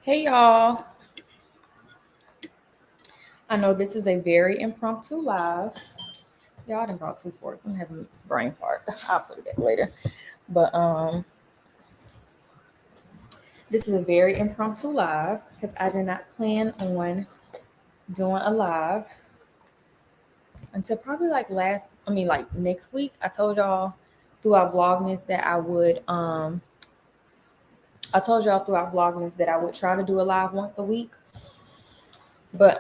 Hey y'all, I know this is a very impromptu live. Y'all done brought two forks. I'm having a brain fart. I'll put it back later. But this is a very impromptu live because I did not plan on doing a live until probably like next week. I told y'all throughout Vlogmas that I would try to do a live once a week. But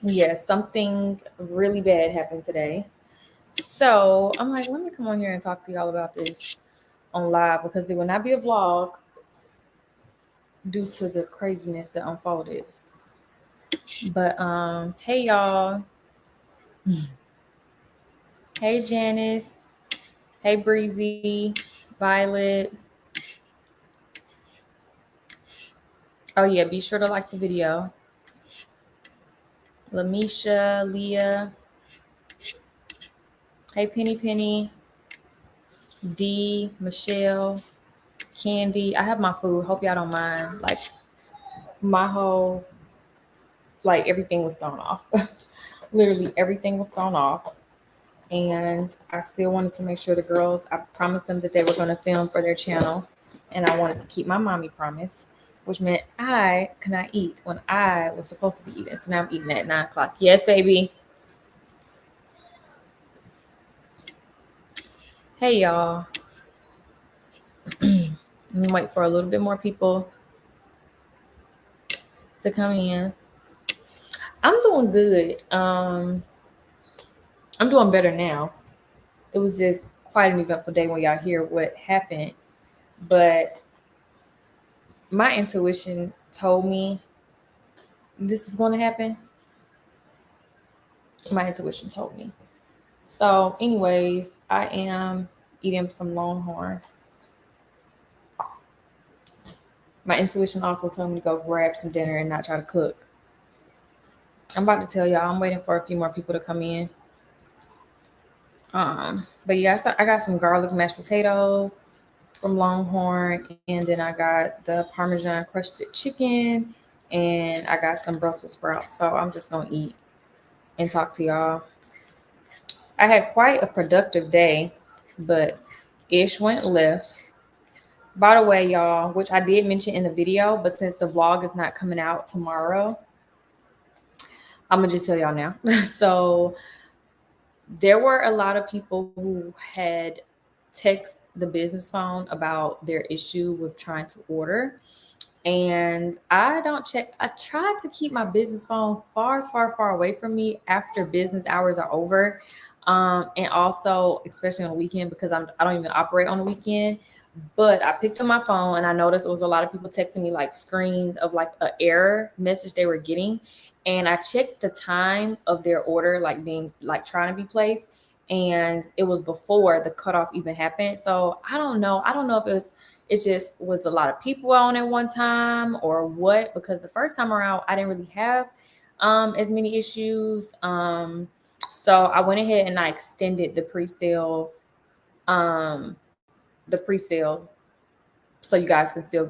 yeah, something really bad happened today. So I'm like, let me come on here and talk to y'all about this on live because there will not be a vlog due to the craziness that unfolded. But hey y'all. Hey Janice. Hey Breezy. Violet. Oh yeah, be sure to like the video. Lamisha, Leah. Hey Penny. D, Michelle, Candy. I have my food. Hope y'all don't mind. Like my whole everything was thrown off. Literally everything was thrown off. And I still wanted to make sure the girls, I promised them that they were going to film for their channel. And I wanted to keep my mommy promise, which meant I could not eat when I was supposed to be eating. So now I'm eating at 9 o'clock. Yes, baby. Hey, y'all. Let me wait for a little bit more people to come in. I'm doing good. I'm doing better now. It was just quite an eventful day when y'all hear what happened. But my intuition told me this was going to happen. My intuition told me. So, anyways, I am eating some Longhorn. My intuition also told me to go grab some dinner and not try to cook. I'm about to tell y'all, I'm waiting for a few more people to come in. But yeah, I got some garlic mashed potatoes from Longhorn, and then I got the Parmesan crusted chicken, and I got some Brussels sprouts. So I'm just gonna eat and talk to y'all. I had quite a productive day, but Ish went left. By the way, y'all, which I did mention in the video, but since the vlog is not coming out tomorrow, I'm gonna just tell y'all now. So there were a lot of people who had text the business phone about their issue with trying to order. And I don't check. I try to keep my business phone far, far, far away from me after business hours are over. And also, especially on the weekend, because I don't even operate on the weekend. But I picked up my phone and I noticed it was a lot of people texting me like screens of like an error message they were getting. And I checked the time of their order, like being like trying to be placed. And it was before the cutoff even happened. So I don't know. I don't know if it just was a lot of people on at one time or what, because the first time around I didn't really have as many issues. So I went ahead and I extended the pre-sale so you guys can still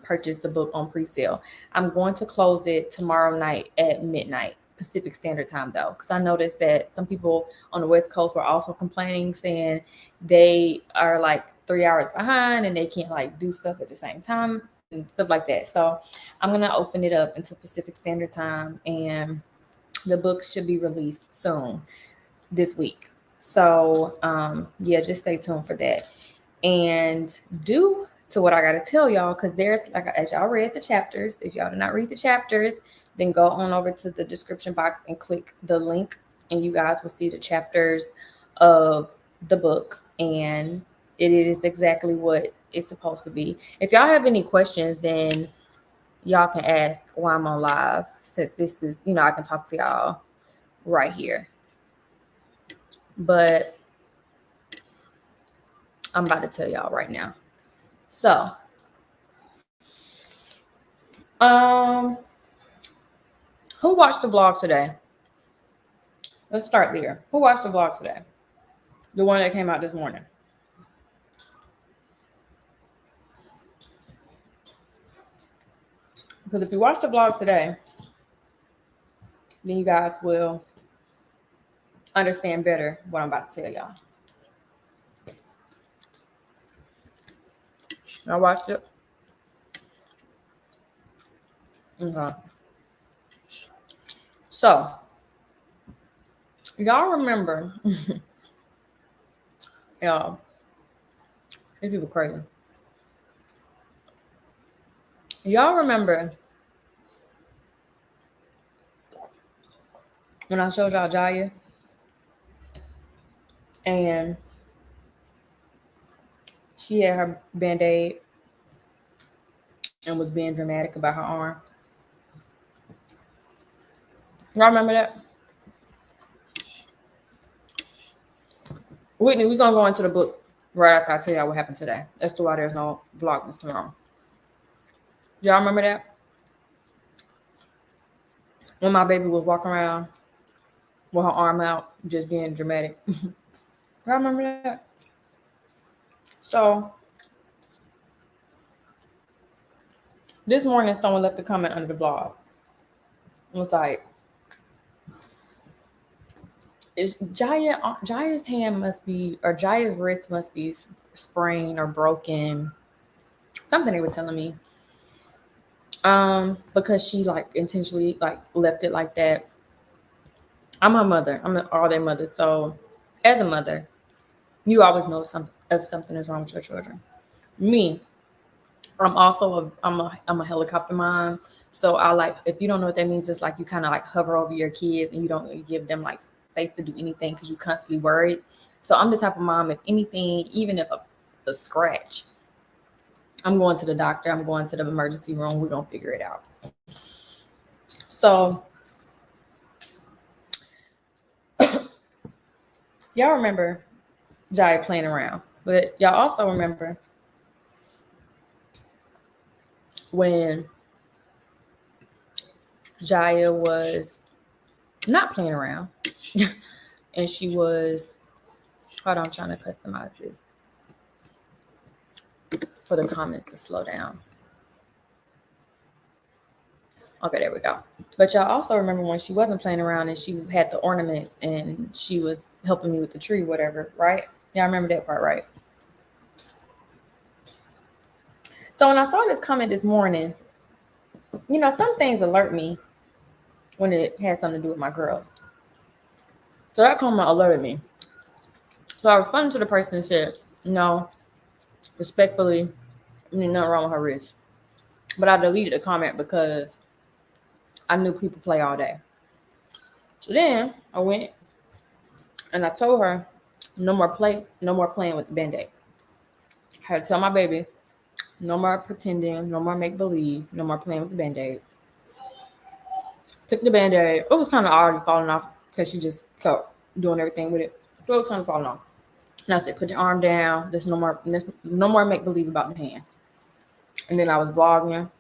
purchase the book on pre-sale. I'm going to close it tomorrow night at midnight Pacific Standard Time, though, because I noticed that some people on the West Coast were also complaining, saying they are like 3 hours behind and they can't like do stuff at the same time and stuff like that. So I'm gonna open it up until Pacific Standard Time, and the book should be released soon this week. So yeah, just stay tuned for that. And due to what I got to tell y'all, because there's, like, as y'all read the chapters, if y'all did not read the chapters, then go on over to the description box and click the link, and you guys will see the chapters of the book, and it is exactly what it's supposed to be. If y'all have any questions, then y'all can ask while I'm on live, since this is, I can talk to y'all right here. But I'm about to tell y'all right now. So, who watched the vlog today? Let's start there. Who watched the vlog today? The one that came out this morning. Because if you watch the vlog today, then you guys will understand better what I'm about to tell y'all. I watched it. Okay. So, y'all remember, y'all, these people crazy. Y'all remember when I showed y'all Jiya and she had her band-aid and was being dramatic about her arm? Y'all remember that? Whitney, we're going to go into the book right after I tell y'all what happened today. That's why there's no Vlogmas tomorrow. Y'all remember that? When my baby was walking around with her arm out, just being dramatic. Y'all remember that? So, this morning, someone left a comment under the blog. It was like, Jiya's hand must be, or Jiya's wrist must be sprained or broken. Something they were telling me. Because she like intentionally like left it like that. I'm her mother. I'm all their mother. So as a mother, you always know something is wrong with your children. Me, I'm also I'm a helicopter mom. So I like, if you don't know what that means, it's like you kind of like hover over your kids and you don't give them like space to do anything because you're constantly worried. So I'm the type of mom, if anything, even if a scratch, I'm going to the doctor, I'm going to the emergency room, we're gonna figure it out. So y'all remember Jiya playing around, but y'all also remember when Jiya was not playing around and she was, hold on, I'm trying to customize this for the comments to slow down. Okay, there we go. But y'all also remember when she wasn't playing around and she had the ornaments and she was helping me with the tree, whatever, right? Y'all remember that part, right? So when I saw this comment this morning, you know, some things alert me when it has something to do with my girls. So that comment alerted me. So I responded to the person and said, no, respectfully, nothing wrong with her wrist. But I deleted the comment because I knew people play all day. So then I went and I told her, no more playing with the Band-Aid. I had to tell my baby, no more pretending, no more make-believe, no more playing with the Band-Aid. Took the Band-Aid. It was kind of already falling off because she just kept doing everything with it. So it was kind of falling off. And I said, put your arm down. There's no more make-believe about the hand. And then I was vlogging.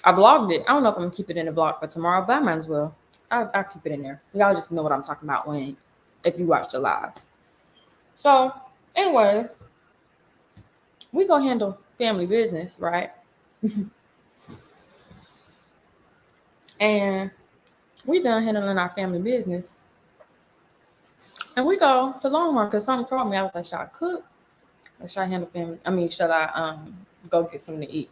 I vlogged it. I don't know if I'm going to keep it in the vlog for tomorrow, but I might as well. I'll keep it in there. Y'all just know what I'm talking about if you watch the live. So, anyways, we gonna handle family business, right? And we done handling our family business. And we go to Longhorn because something called me. I was like, should I cook? Or should I handle family? I mean, should I go get something to eat?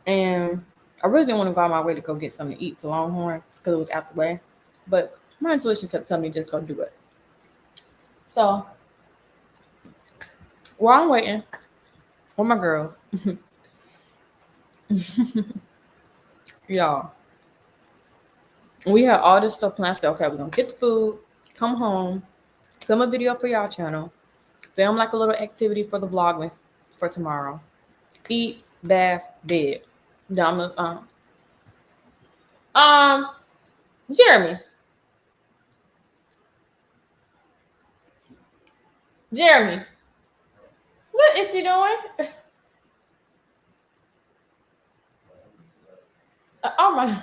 And I really didn't want to go out my way to go get something to eat to Longhorn because it was out the way. But my intuition kept telling me just go do it. So while I'm waiting with my girls, y'all, we had all this stuff planned. I said, okay, we're going to get the food, come home, film a video for y'all channel, film like a little activity for the Vlogmas for tomorrow, eat, bath, bed. Jeremy. What is she doing? Oh my.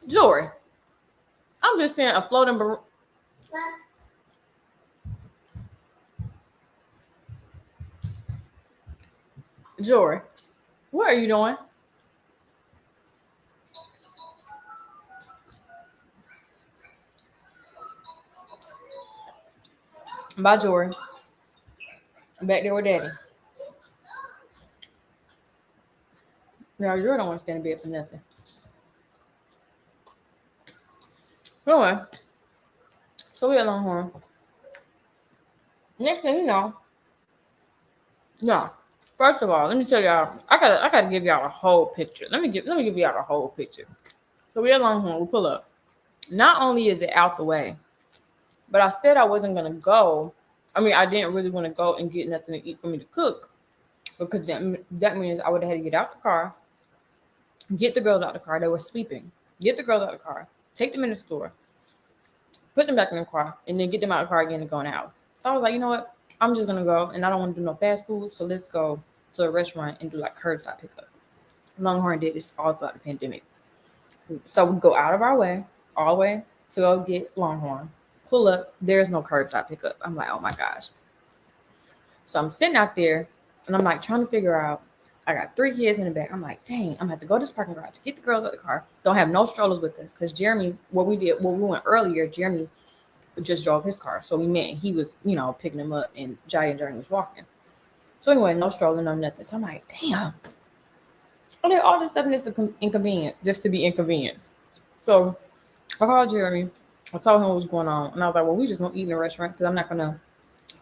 Jori. I'm just saying a floating balloon. Jori, what are you doing? Bye, Jori. I'm back there with Daddy. Now, you don't want to stand in bed for nothing. Anyway, so we at Longhorn. Next thing you know, no. First of all, let me tell y'all. I gotta give y'all a whole picture. Let me give y'all a whole picture. So we at Longhorn. We pull up. Not only is it out the way, but I said I wasn't gonna go. I mean, I didn't really want to go and get nothing to eat for me to cook because that means I would have had to get out the car, get the girls out the car. They were sleeping. Get the girls out the car, take them in the store, put them back in the car, and then get them out of the car again and go in the house. So I was like, you know what? I'm just gonna go, and I don't want to do no fast food. So let's go to a restaurant and do like curbside pickup. Longhorn did this all throughout the pandemic. So we go out of our way, all the way to go get Longhorn. Pull up, there's no curbside pickup. I'm like, oh my gosh. So I'm sitting out there, and I'm like trying to figure out. I got 3 kids in the back. I'm like, dang, I'm gonna have to go to this parking garage, get the girls out of the car. Don't have no strollers with us because Jeremy, what we went earlier, Jeremy just drove his car. So we met. He was, picking him up, and Jiya and Journey was walking. So anyway, no stroller, no nothing. So I'm like, damn. All this stuff is inconvenience, just to be inconvenienced. So I called Jeremy. I told him what was going on. And I was like, well, we just gonna eat in a restaurant because I'm not gonna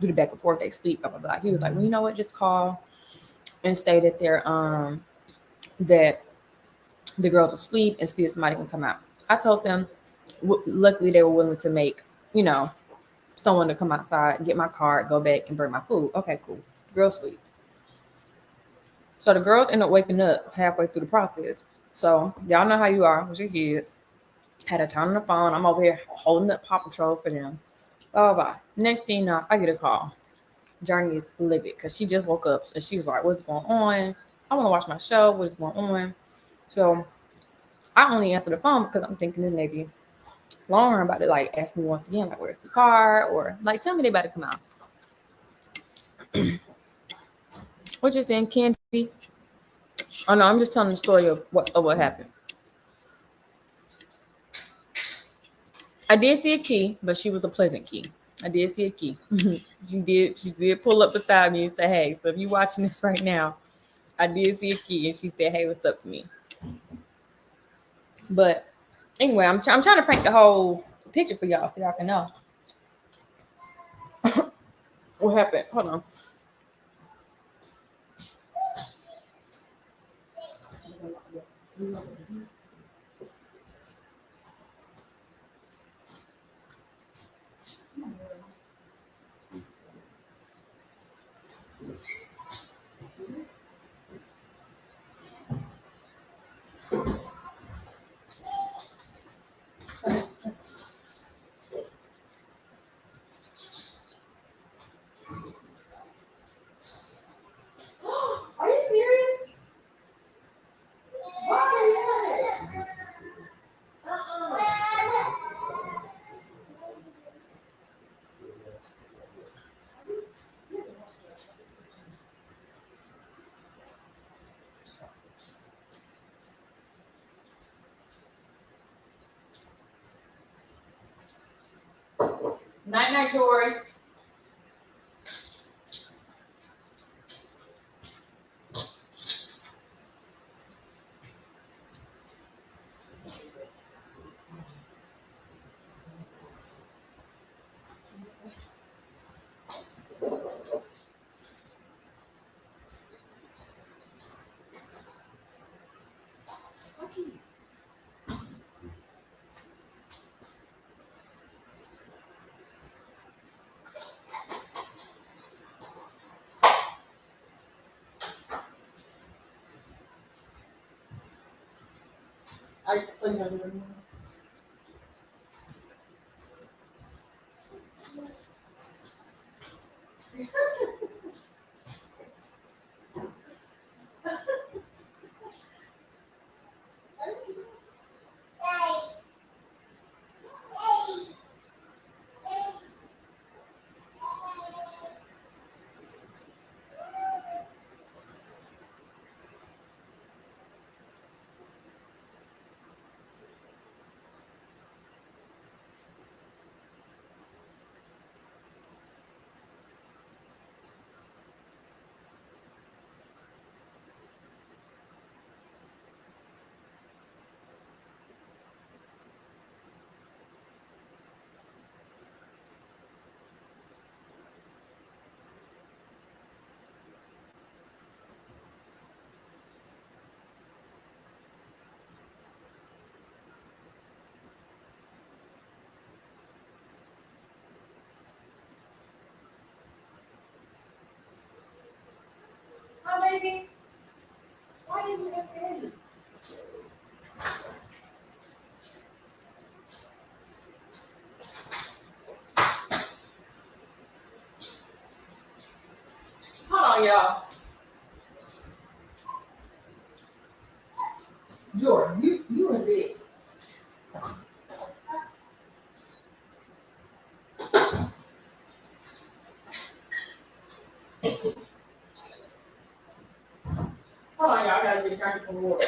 do the back and forth. They sleep, blah, blah, blah. He was like, well, you know what? Just call and say that that the girls are asleep and see if somebody can come out. I told them, luckily they were willing to make, someone to come outside, get my card, go back and bring my food. Okay, cool. Girls sleep. So the girls end up waking up halfway through the process. So y'all know how you are with your kids. Had a time on the phone. I'm over here holding up Paw Patrol for them. Blah, blah, blah. Next thing you know, I get a call. Journey is livid because she just woke up and she was like, what's going on? I want to watch my show. What is going on? So I only answer the phone because I'm thinking that maybe Lauren about to like ask me once again, like, where's the car? Or like, tell me they about to come out. What you saying, Candy? Oh no, I'm just telling the story of what happened. I did see a key, but she was a pleasant key. I did see a key. She did pull up beside me and say, hey, so if you're watching this right now, I did see a key, and she said, hey, what's up to me? But anyway, I'm trying to paint the whole picture for y'all so y'all can know. What happened? Hold on. Are you serious? Night night, Jori. So you know the baby? Why are you so scared? Hold on, y'all. Jordan, you in bed. Hold on, y'all. I gotta get drinking some water.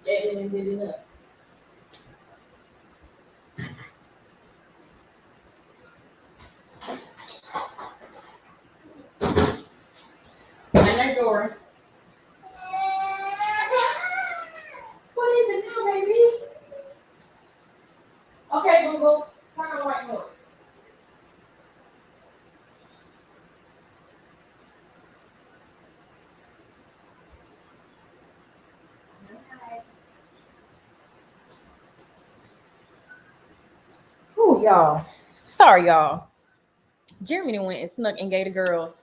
That didn't get enough. And that's Jordan. What is it now, baby? Okay, Google. Turn on white noise. Ooh, y'all. Sorry, y'all. Jeremy went and snuck and gave the girls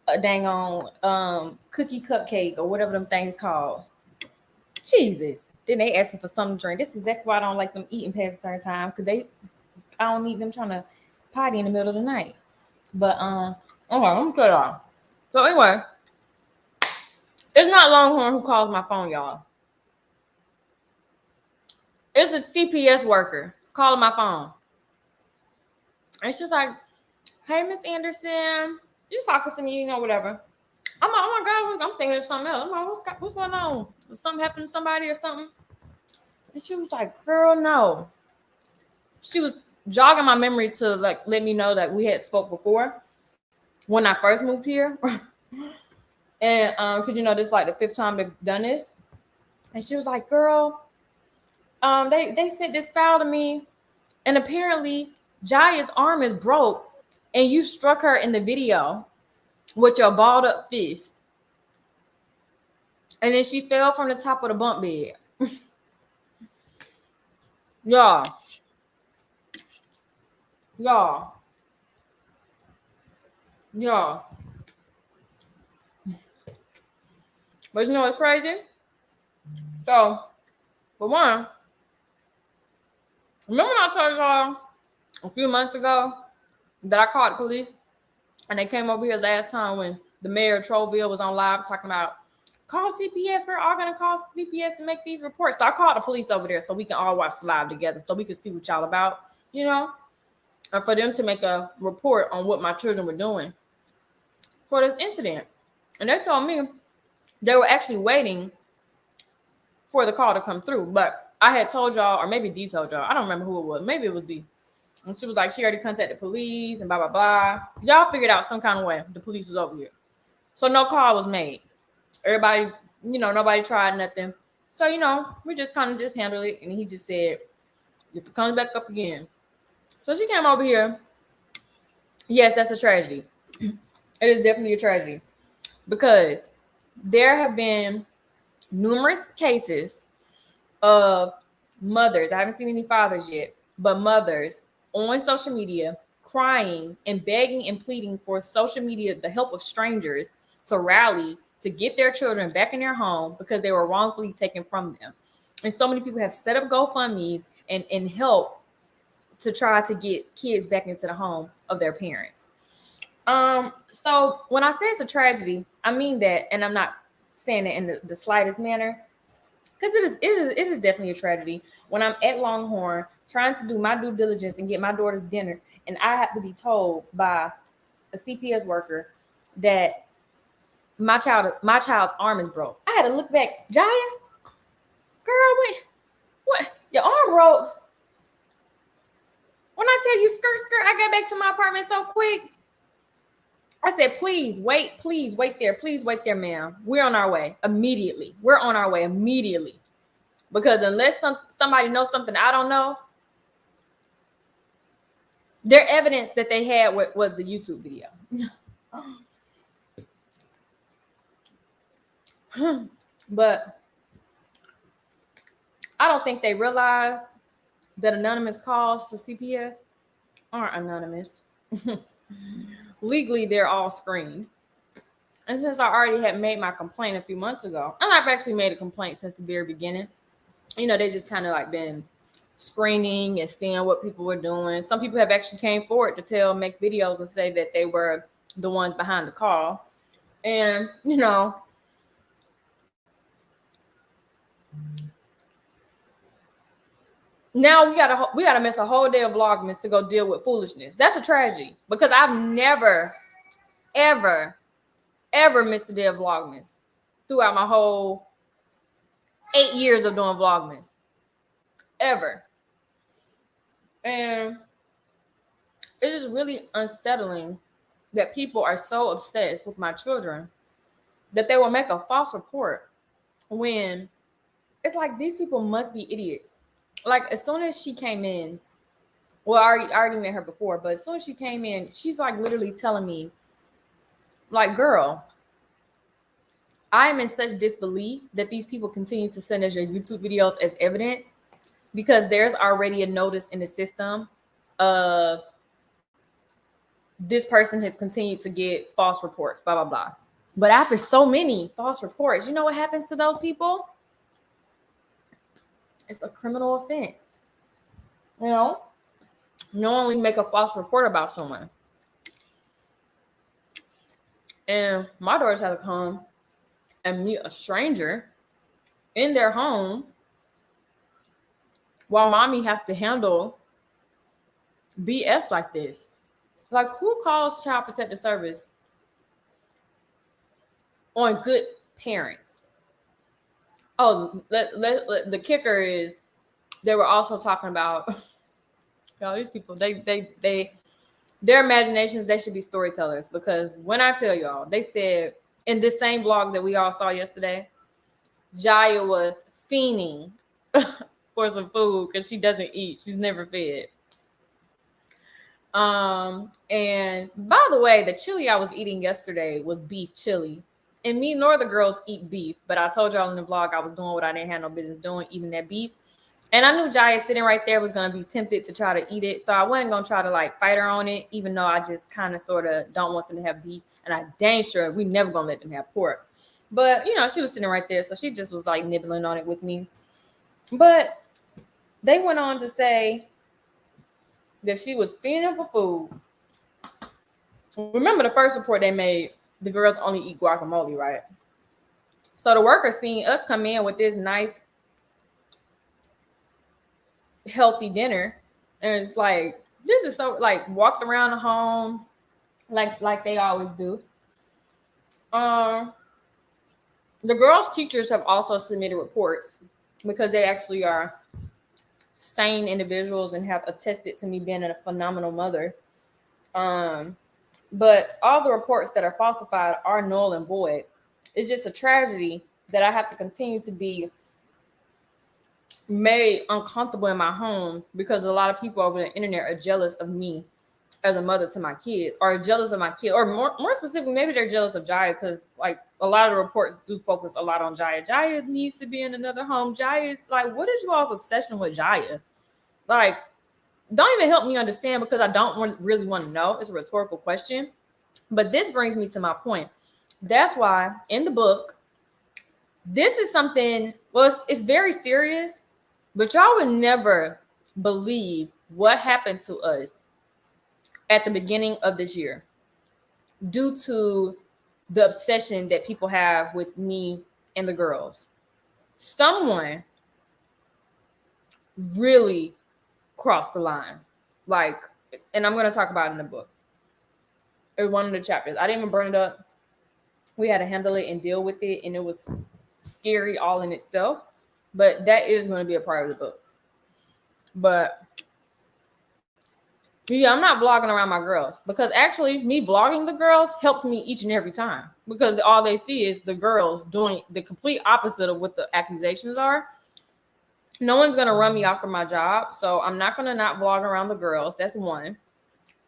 a dang on cookie cupcake or whatever them things called. Jesus. Then they asking for something to drink. This is exactly why I don't like them eating past a certain time, because I don't need them trying to potty in the middle of the night. But okay, let me cut it off. So anyway, it's not Longhorn who calls my phone, y'all. It's a CPS worker calling my phone. And she's like, "Hey, Miss Anderson, just talking to me, whatever." I'm like, "Oh my God, I'm thinking of something else." I'm like, what's going on? Did something happen to somebody or something? And she was like, "Girl, no." She was jogging my memory to like let me know that we had spoke before when I first moved here. And because this is like the 5th time they've done this. And she was like, "Girl, they sent this file to me, and apparently Jiya's arm is broke, and you struck her in the video with your balled up fist. And then she fell from the top of the bunk bed." Y'all. But you know what's crazy? So, for one, remember when I told y'all a few months ago that I called the police and they came over here last time when the mayor of Trollville was on live talking about, "Call CPS, we're all gonna call CPS to make these reports." So I called the police over there so we can all watch the live together so we can see what y'all about, and for them to make a report on what my children were doing for this incident. And they told me they were actually waiting for the call to come through, but I had told y'all, or maybe D told y'all, I don't remember who it was, maybe it was D. And she was like, she already contacted police and blah, blah, blah. Y'all figured out some kind of way the police was over here. So no call was made. Everybody, nobody tried nothing. So, we just kind of just handled it. And he just said, if it comes back up again. So she came over here. Yes, that's a tragedy. It is definitely a tragedy. Because there have been numerous cases of mothers. I haven't seen any fathers yet, but mothers on social media crying and begging and pleading for social media, the help of strangers, to rally to get their children back in their home because they were wrongfully taken from them. And so many people have set up GoFundMe and help to try to get kids back into the home of their parents. So when I say it's a tragedy, I mean that, and I'm not saying it in the slightest manner, because it is definitely a tragedy when I'm at Longhorn trying to do my due diligence and get my daughter's dinner, and I have to be told by a CPS worker that my child's arm is broke. I had to look back. Jiya, girl, wait, what? Your arm broke? When I tell you skirt, I got back to my apartment so quick. I said, please wait there. Please wait there, ma'am. We're on our way immediately. We're on our way immediately. Because unless somebody knows something I don't know, their evidence that they had was the YouTube video. But I don't think they realized that anonymous calls to CPS aren't anonymous. Legally, they're all screened. And since I already had made my complaint a few months ago, and I've actually made a complaint since the very beginning, you know, they just kind of like been screening and seeing what people were doing. Some people have actually came forward to make videos and say that they were the ones behind the call. And, you know, now we gotta miss a whole day of Vlogmas to go deal with foolishness. That's a tragedy because I've never, ever missed a day of Vlogmas throughout my whole 8 years of doing Vlogmas. Ever. And it is really unsettling that people are so obsessed with my children that they will make a false report when it's like these people must be idiots. Like as soon as she came in, well, I already met her before, but as soon as she came in, she's like literally telling me, like, girl, I am in such disbelief that these people continue to send us your YouTube videos as evidence because there's already a notice in the system of this person has continued to get false reports, blah, blah, blah. But after so many false reports, you know what happens to those people? It's a criminal offense. You know, knowingly make a false report about someone. And my daughters had to come and meet a stranger in their home while mommy has to handle BS like this. Like, who calls Child Protective Service on good parents? Oh, the kicker is they were also talking about, y'all, these people, their imaginations, they should be storytellers. Because when I tell y'all, they said in this same vlog that we all saw yesterday, Jiya was fiending for some food because she doesn't eat. She's never fed. And by the way, the chili I was eating yesterday was beef chili. And me nor the girls eat beef, but I told y'all in the vlog I was doing what I didn't have no business doing, eating that beef. And I knew Jiya sitting right there was going to be tempted to try to eat it. So I wasn't going to try to like fight her on it, even though I just kind of sort of don't want them to have beef. And I dang sure we never going to let them have pork. But, you know, she was sitting right there. So she just was like nibbling on it with me. But they went on to say that she was fiending for food. Remember the first report they made, the girls only eat guacamole, right? So the workers seen us come in with this nice, healthy dinner. And it's like, this is so, like, walked around the home like they always do. The girls' teachers have also submitted reports because they actually are sane individuals and have attested to me being a phenomenal mother. But all the reports that are falsified are null and void. It's just a tragedy that I have to continue to be made uncomfortable in my home because a lot of people over the internet are jealous of me as a mother to my kids, or jealous of my kid, or more specifically, maybe they're jealous of Jiya because like a lot of the reports do focus a lot on Jiya. Jiya needs to be in another home. Jiya is like, what is you all's obsession with Jiya? Like, don't even help me understand because I don't really want to know. It's a rhetorical question. But this brings me to my point. That's why in the book, this is something, well, it's very serious, but y'all would never believe what happened to us at the beginning of this year due to the obsession that people have with me and the girls. Someone really crossed the line. Like, and I'm going to talk about it in the book. It was one of the chapters. I didn't even burn it up. We had to handle it and deal with it. And it was scary all in itself. But that is going to be a part of the book. But Yeah, I'm not vlogging around my girls because actually me vlogging the girls helps me each and every time because all they see is the girls doing the complete opposite of what the accusations are. No one's going to run me off from my job. So I'm not going to not vlog around the girls. That's one.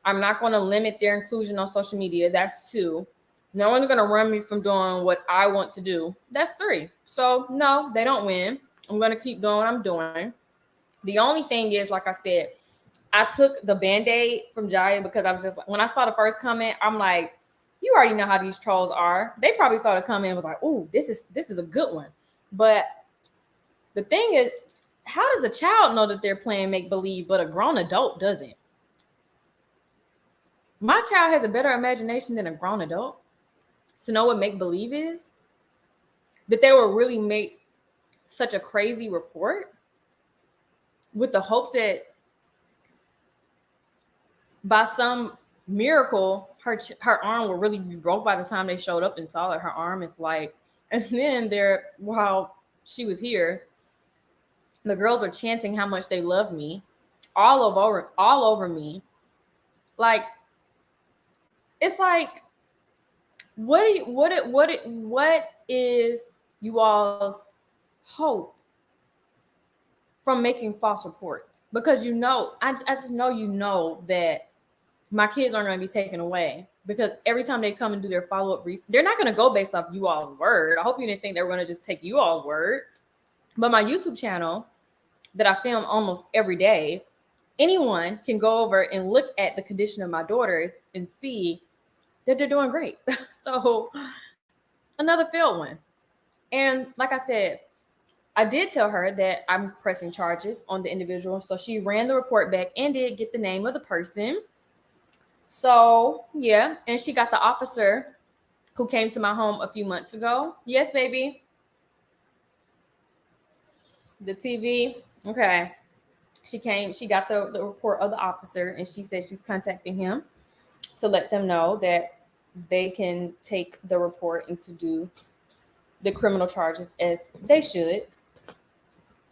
I'm not going to limit their inclusion on social media. That's two. No one's going to run me from doing what I want to do. That's three. So no, they don't win. I'm going to keep doing what I'm doing. The only thing is, like I said, I took the Band-Aid from Jiya because I was just like, when I saw the first comment, I'm like, you already know how these trolls are. They probably saw the comment and was like, oh, this is a good one. But the thing is, how does a child know that they're playing make-believe, but a grown adult doesn't? My child has a better imagination than a grown adult to know what make-believe is. That they will really make such a crazy report with the hopes that by some miracle, her arm will really be broke by the time they showed up and saw that her arm is like, and then while she was here, the girls are chanting how much they love me all over me. Like, it's like, what is you all's hope from making false reports? Because I just know that my kids aren't going to be taken away because every time they come and do their follow-up research, they're not going to go based off you all's word. I hope you didn't think they were going to just take you all's word. But my YouTube channel that I film almost every day, anyone can go over and look at the condition of my daughters and see that they're doing great. So another failed one. And like I said, I did tell her that I'm pressing charges on the individual. So she ran the report back and did get the name of the person. So yeah, and she got the officer who came to my home a few months ago. Yes, baby. The TV. Okay. She got the report of the officer, and she said she's contacting him to let them know that they can take the report and to do the criminal charges as they should.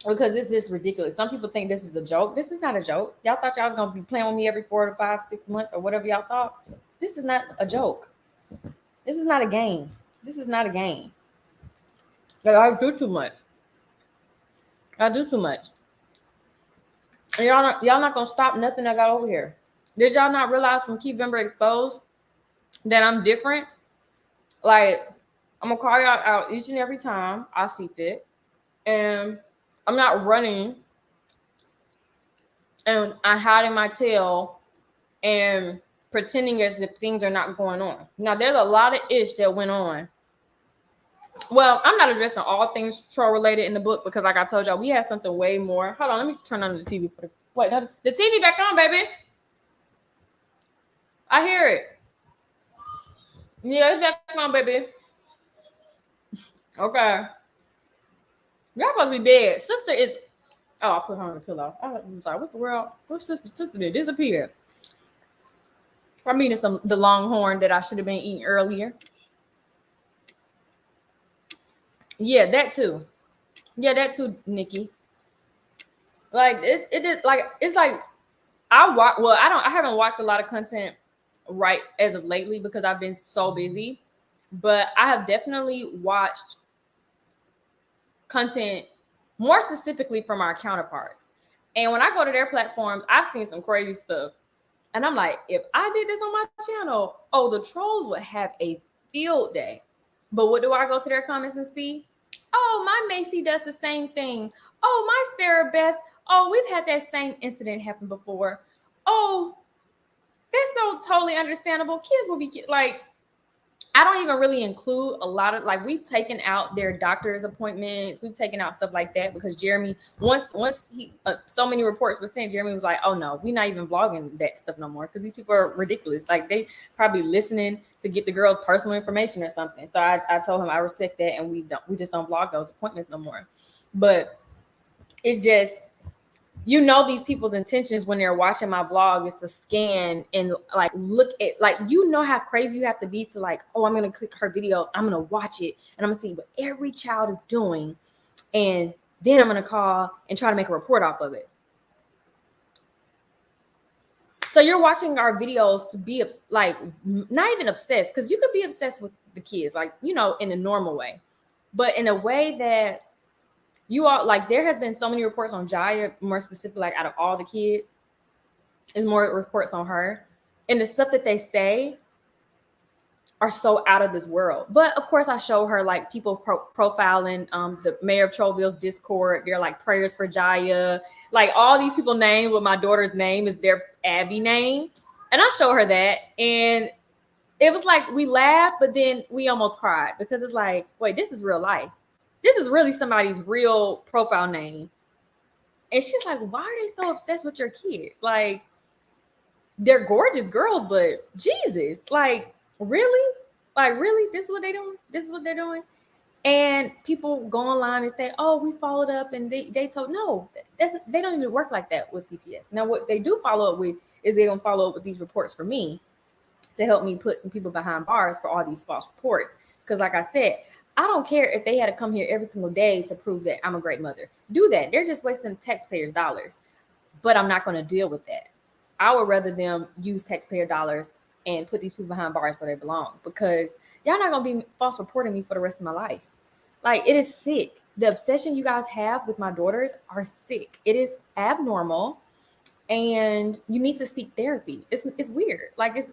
Because this is ridiculous. Some people think this is a joke. This is not a joke. Y'all thought y'all was gonna be playing with me every 4 to 5, 6 months or whatever y'all thought. This is not a joke. This is not a game. This is not a game. I do too much. I do too much. And y'all not gonna stop nothing I got over here. Did y'all not realize from Keep Denver Exposed that I'm different? Like, I'm gonna call y'all out each and every time I see fit. And I'm not running and I'm hiding my tail and pretending as if things are not going on. Now, there's a lot of ish that went on. Well, I'm not addressing all things troll related in the book because, like I told y'all, we had something way more. Hold on, let me turn on the TV. Wait, the TV back on, baby. I hear it. Yeah, it's back on, baby. Okay. Y'all supposed to be bad. Sister is. Oh, I put her on the pillow. I'm sorry. What the world? What sister did disappear? I'm eating the Longhorn that I should have been eating earlier. Yeah, that too. Yeah, that too, Nikki. Like it's like I haven't watched a lot of content right as of lately because I've been so busy, but I have definitely watched content more specifically from our counterparts. And when I go to their platforms, I've seen some crazy stuff. And I'm like, if I did this on my channel, oh, the trolls would have a field day. But what do I go to their comments and see? Oh, my Macy does the same thing. Oh, my Sarah Beth. Oh, we've had that same incident happen before. Oh, that's so totally understandable. Kids will be like, I don't even really include a lot of, like, we've taken out their doctor's appointments. We've taken out stuff like that because Jeremy, once he, so many reports were sent, Jeremy was like, oh no, we're not even vlogging that stuff no more because these people are ridiculous. Like, they probably listening to get the girl's personal information or something. So I told him I respect that, and we just don't vlog those appointments no more. But it's just, you know, these people's intentions when they're watching my vlog is to scan and like look at, like, you know how crazy you have to be to like, oh, I'm going to click her videos. I'm going to watch it and I'm going to see what every child is doing. And then I'm going to call and try to make a report off of it. So you're watching our videos to be like not even obsessed, because you could be obsessed with the kids, like, you know, in a normal way, but in a way that you are like, there has been so many reports on Jiya, more specifically, like out of all the kids, is more reports on her, and the stuff that they say are so out of this world. But of course, I show her like people profiling the mayor of Trollville's Discord. They're like prayers for Jiya. Like all these people named with my daughter's name is their Abby name. And I show her that. And it was like we laughed, but then we almost cried, because it's like, wait, this is real life. This is really somebody's real profile name. And she's like, why are they so obsessed with your kids? Like, they're gorgeous girls, but Jesus, like, really? Like, really? This is what they doing? This is what they're doing? And people go online and say, oh, we followed up, and they told, no, they don't even work like that with CPS. Now, what they do follow up with is they're going to follow up with these reports for me to help me put some people behind bars for all these false reports. Because like I said, I don't care if they had to come here every single day to prove that I'm a great mother. Do that. They're just wasting taxpayers' dollars. But I'm not going to deal with that. I would rather them use taxpayer dollars and put these people behind bars where they belong, because y'all not going to be false reporting me for the rest of my life. Like, it is sick. The obsession you guys have with my daughters are sick. It is abnormal, and you need to seek therapy. It's weird. Like, is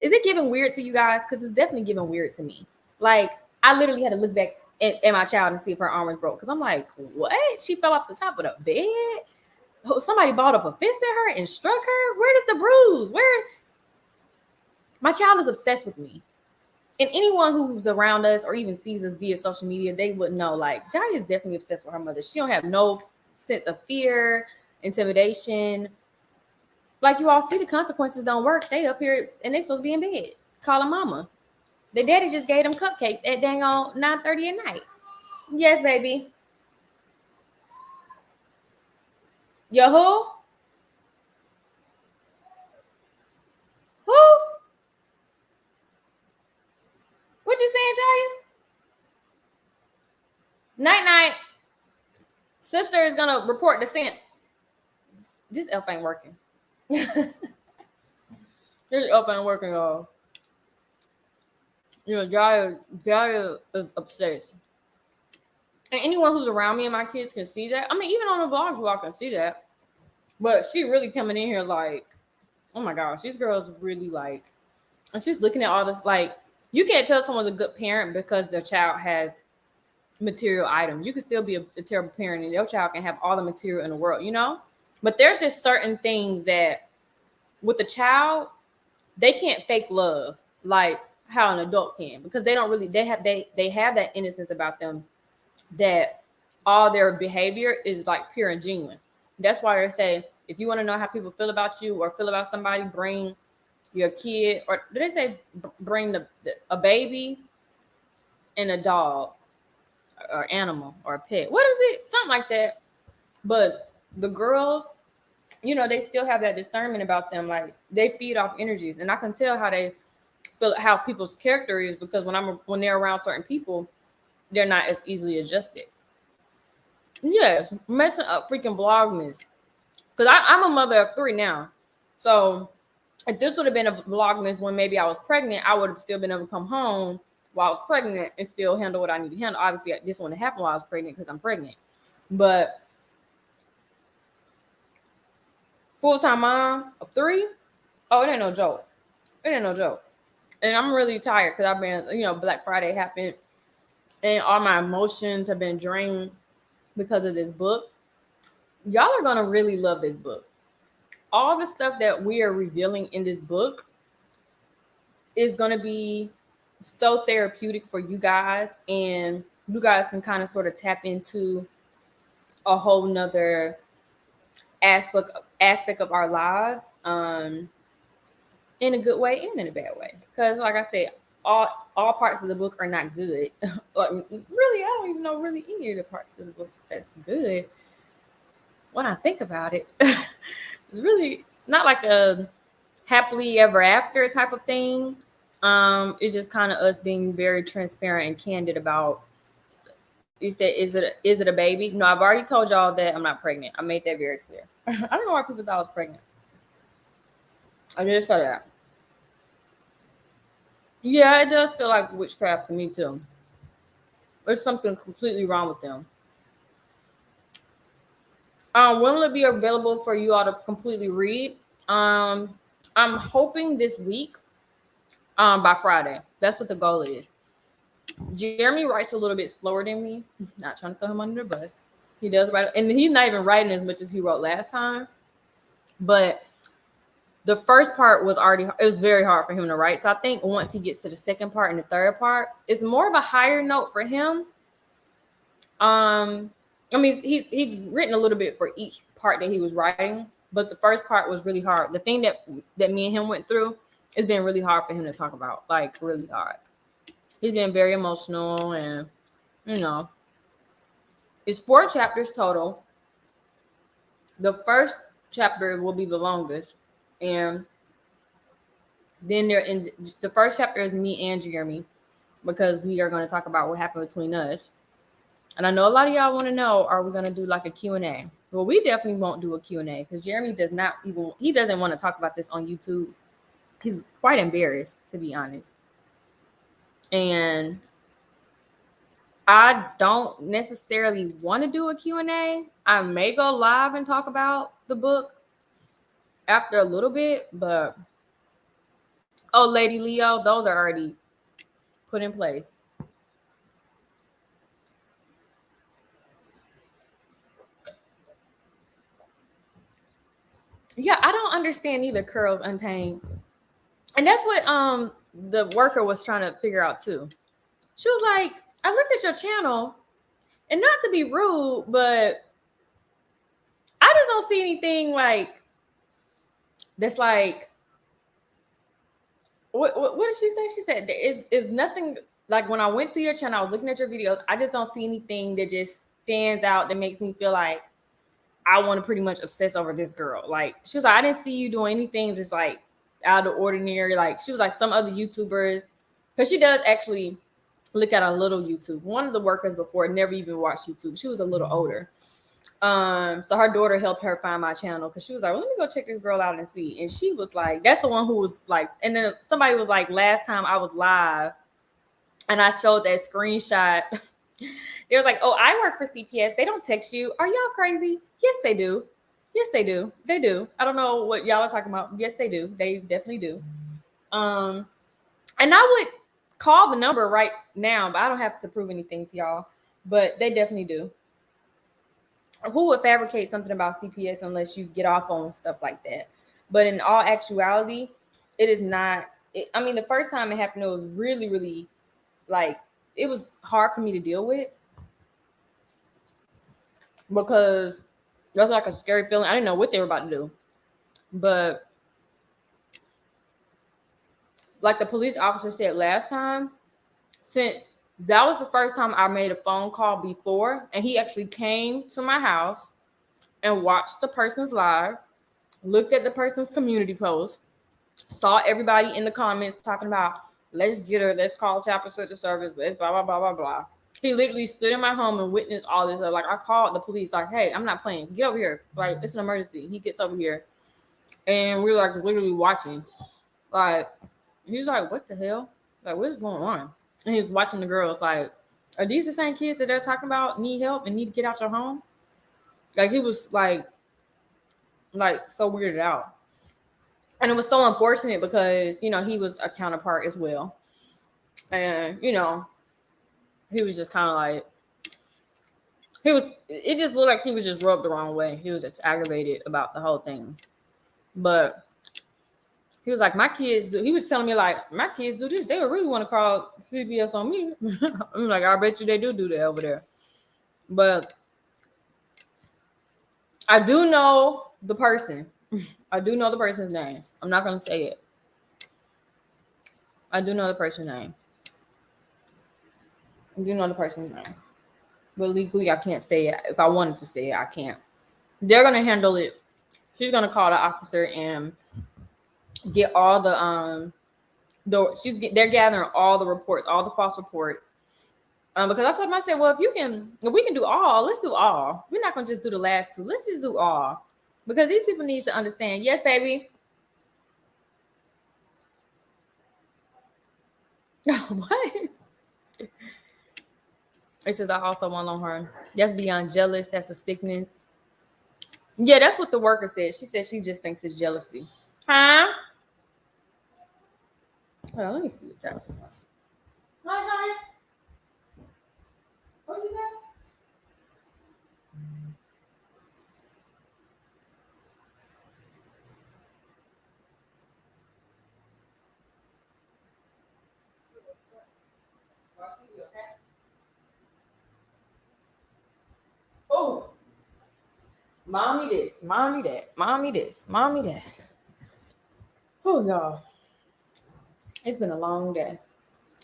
it giving weird to you guys? Because it's definitely giving weird to me. Like, I literally had to look back at my child and see if her arm was broke, because I'm like, what? She fell off the top of the bed? Somebody balled up a fist at her and struck her? Where is the bruise? Where? My child is obsessed with me. And anyone who's around us or even sees us via social media, they would know, like, Jiya is definitely obsessed with her mother. She don't have no sense of fear, intimidation. Like, you all see, the consequences don't work. They up here and they supposed to be in bed calling mama. Their daddy just gave them cupcakes at dang on 9:30 at night. Yes, baby. Yo, who? Who? What you saying, Jiya? Night night. Sister is gonna report descent. This elf ain't working. This elf ain't working, y'all. You know, Jiya is obsessed. And anyone who's around me and my kids can see that. I mean, even on the vlog, you all can see that. But she really coming in here like, oh my gosh, these girls really like, and she's looking at all this, like, you can't tell someone's a good parent because their child has material items. You can still be a terrible parent and your child can have all the material in the world, you know? But there's just certain things that with the child, they can't fake love like how an adult can, because they don't really, they have that innocence about them, that all their behavior is like pure and genuine. That's why they say, if you want to know how people feel about you or feel about somebody, bring your kid, or do they say bring a baby and a dog or animal or a pet? What is it? Something like that. But the girls, you know, they still have that discernment about them. Like, they feed off energies, and I can tell how they feel, how people's character is, because when they're around certain people, they're not as easily adjusted. Yes, messing up freaking Vlogmas. Because I'm a mother of 3 now. So if this would have been a Vlogmas when maybe I was pregnant, I would have still been able to come home while I was pregnant and still handle what I need to handle. Obviously, this wouldn't happen while I was pregnant because I'm pregnant. But full-time mom of 3, oh, it ain't no joke. It ain't no joke. And I'm really tired because I've been, you know, Black Friday happened and all my emotions have been drained because of this book. Y'all are going to really love this book. All the stuff that we are revealing in this book is going to be so therapeutic for you guys, and you guys can kind of sort of tap into a whole nother aspect of our lives, in a good way and in a bad way. Because like I said, all parts of the book are not good. Like, really, I don't even know really any of the parts of the book that's good. When I think about it, really not like a happily ever after type of thing. It's just kind of us being very transparent and candid about. You said, is it a baby? No, I've already told y'all that I'm not pregnant. I made that very clear. I don't know why people thought I was pregnant. I did say that. Yeah, it does feel like witchcraft to me too. There's something completely wrong with them. When will it be available for you all to completely read? I'm hoping this week. By Friday. That's what the goal is. Jeremy writes a little bit slower than me. Not trying to throw him under the bus. He does write, and he's not even writing as much as he wrote last time. But the first part was it was very hard for him to write. So I think once he gets to the second part and the third part, it's more of a higher note for him. I mean, he's written a little bit for each part that he was writing, but the first part was really hard. The thing that me and him went through, it's been really hard for him to talk about, like really hard. He's been very emotional, and it's 4 chapters total. The first chapter will be the longest, and then the first chapter is me and Jeremy, because we are going to talk about what happened between us. And I know a lot of y'all want to know, are we going to do like a Q&A? Well, we definitely won't do a Q&A because Jeremy doesn't want to talk about this on YouTube. He's quite embarrassed, to be honest. And I don't necessarily want to do a Q&A. I may go live and talk about the book after a little bit, but Lady Leo, those are already put in place. Yeah, I don't understand either, Curls Untamed. And that's what the worker was trying to figure out too. She was like, I looked at your channel, and not to be rude, but I just don't see anything like that's like, what did she say? She said is nothing like, when I went through your channel, I was looking at your videos, I just don't see anything that just stands out that makes me feel like I want to pretty much obsess over this girl. Like, she was like, I didn't see you doing anything just like out of the ordinary. Like, she was like, some other YouTubers, because she does actually look at a little YouTube. One of the workers before never even watched YouTube. She was a little older. So her daughter helped her find my channel, because she was like, well, let me go check this girl out and see. And she was like, that's the one who was like, and then somebody was like, last time I was live and I showed that screenshot. It was like, oh, I work for CPS. They don't text you. Are y'all crazy? Yes, they do. Yes, they do. They do. I don't know what y'all are talking about. Yes, they do. They definitely do. And I would call the number right now, but I don't have to prove anything to y'all. But they definitely do. Who would fabricate something about CPS unless you get off on stuff like that? But in all actuality, it is not. I mean, the first time it happened, it was really, really, like, it was hard for me to deal with, because that's like a scary feeling. I didn't know what they were about to do. But like the police officer said last time, since that was the first time I made a phone call before, and he actually came to my house and watched the person's live, looked at the person's community post, saw everybody in the comments talking about, let's get her, let's call Chapter Social Service, let's blah, blah, blah, blah, blah. He literally stood in my home and witnessed all this. Like, I called the police, like, hey, I'm not playing. Get over here. Like, it's an emergency. He gets over here. And we were like literally watching. Like, he's like, what the hell? Like, what's going on? And he's watching the girls like, are these the same kids that they're talking about need help and need to get out your home? Like, he was like so weirded out. And it was so unfortunate because, he was a counterpart as well. And, he was just kind of like, it just looked like he was just rubbed the wrong way. He was just aggravated about the whole thing. But he was like, my kids do. He was telling me, like, my kids do this. They would really want to call CBS on me. I'm like, I bet you they do that over there. But I do know the person. I do know the person's name. I'm not going to say it. I do know the person's name. I do know the person's name. But legally, I can't say it. If I wanted to say it, I can't. They're going to handle it. She's going to call the officer and get all they're gathering all the reports, all the false reports. Because that's what I said. Well, if we can do all, let's do all. We're not going to just do the last two. Let's just do all. Because these people need to understand. Yes, baby. What? It says I also want Longhorn. That's beyond jealous. That's a sickness. Yeah, that's what the worker said. She said she just thinks it's jealousy. Huh? Oh, let me see what that. Hi, Johnny. What did you say? Oh, mommy this, mommy that, mommy this, mommy that. Oh, y'all. It's been a long day.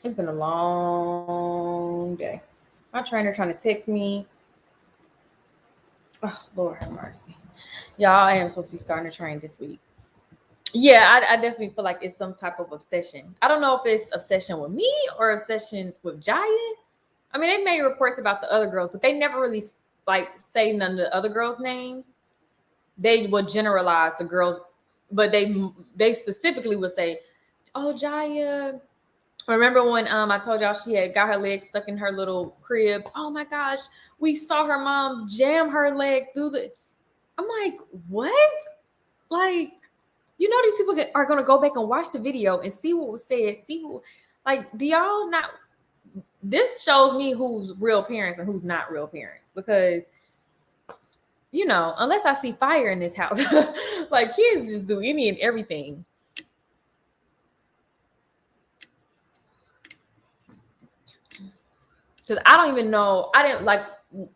It's been a long day. My trainer trying to text me. Oh, Lord have mercy. Y'all, I am supposed to be starting to train this week. Yeah, I definitely feel like it's some type of obsession. I don't know if it's obsession with me or obsession with Jiya. I mean, they made reports about the other girls, but they never really like say none of the other girls' names. They would generalize the girls, but they specifically would say, "Oh, Jiya." Remember when I told y'all she had got her leg stuck in her little crib? Oh my gosh, we saw her mom jam her leg through the. I'm like, what? Like, you know, these people are gonna go back and watch the video and see what was said. See who, like, do y'all not? This shows me who's real parents and who's not real parents, because you know, unless I see fire in this house, like kids just do any and everything. Because I don't even know. I didn't like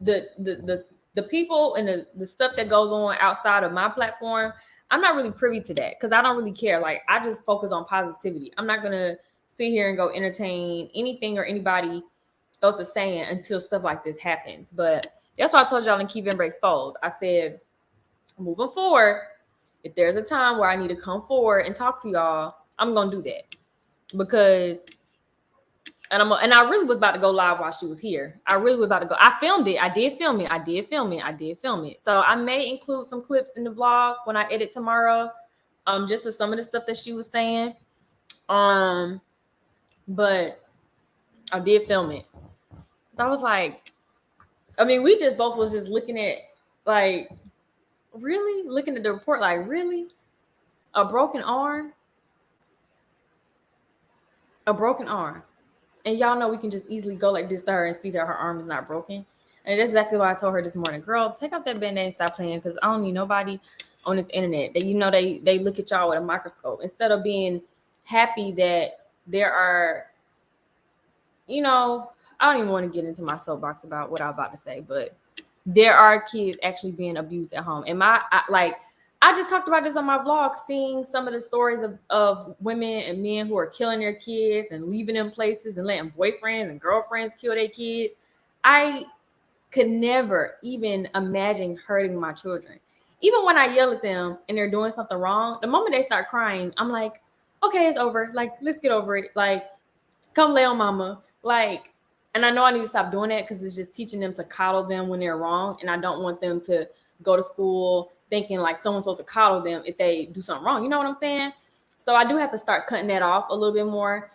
the people and the stuff that goes on outside of my platform. I'm not really privy to that because I don't really care. Like, I just focus on positivity. I'm not gonna sit here and go entertain anything or anybody else is saying until stuff like this happens. But that's why I told y'all in Keep Ember Exposed. I said, moving forward, if there's a time where I need to come forward and talk to y'all, I'm gonna do that. Because and I really was about to go live while she was here. I really was about to go. I filmed it. I did film it. So I may include some clips in the vlog when I edit tomorrow. Just of some of the stuff that she was saying. But I did film it. I was like, I mean, we just both was just looking at, like, really? Looking at the report, like, really? A broken arm? A broken arm. And y'all know we can just easily go like this to her and see that her arm is not broken. And that's exactly why I told her this morning, girl, take out that band-aid and stop playing, because I don't need nobody on this internet that, you know, they look at y'all with a microscope instead of being happy that there are, you know, I don't even want to get into my soapbox about what I'm about to say, but there are kids actually being abused at home. And I just talked about this on my vlog, seeing some of the stories of women and men who are killing their kids and leaving them places and letting boyfriends and girlfriends kill their kids. I could never even imagine hurting my children. Even when I yell at them and they're doing something wrong, the moment they start crying, I'm like, okay, it's over. Like, let's get over it. Like, come lay on mama. Like, and I know I need to stop doing that because it's just teaching them to coddle them when they're wrong. And I don't want them to go to school thinking like someone's supposed to coddle them if they do something wrong. You know what I'm saying? So I do have to start cutting that off a little bit more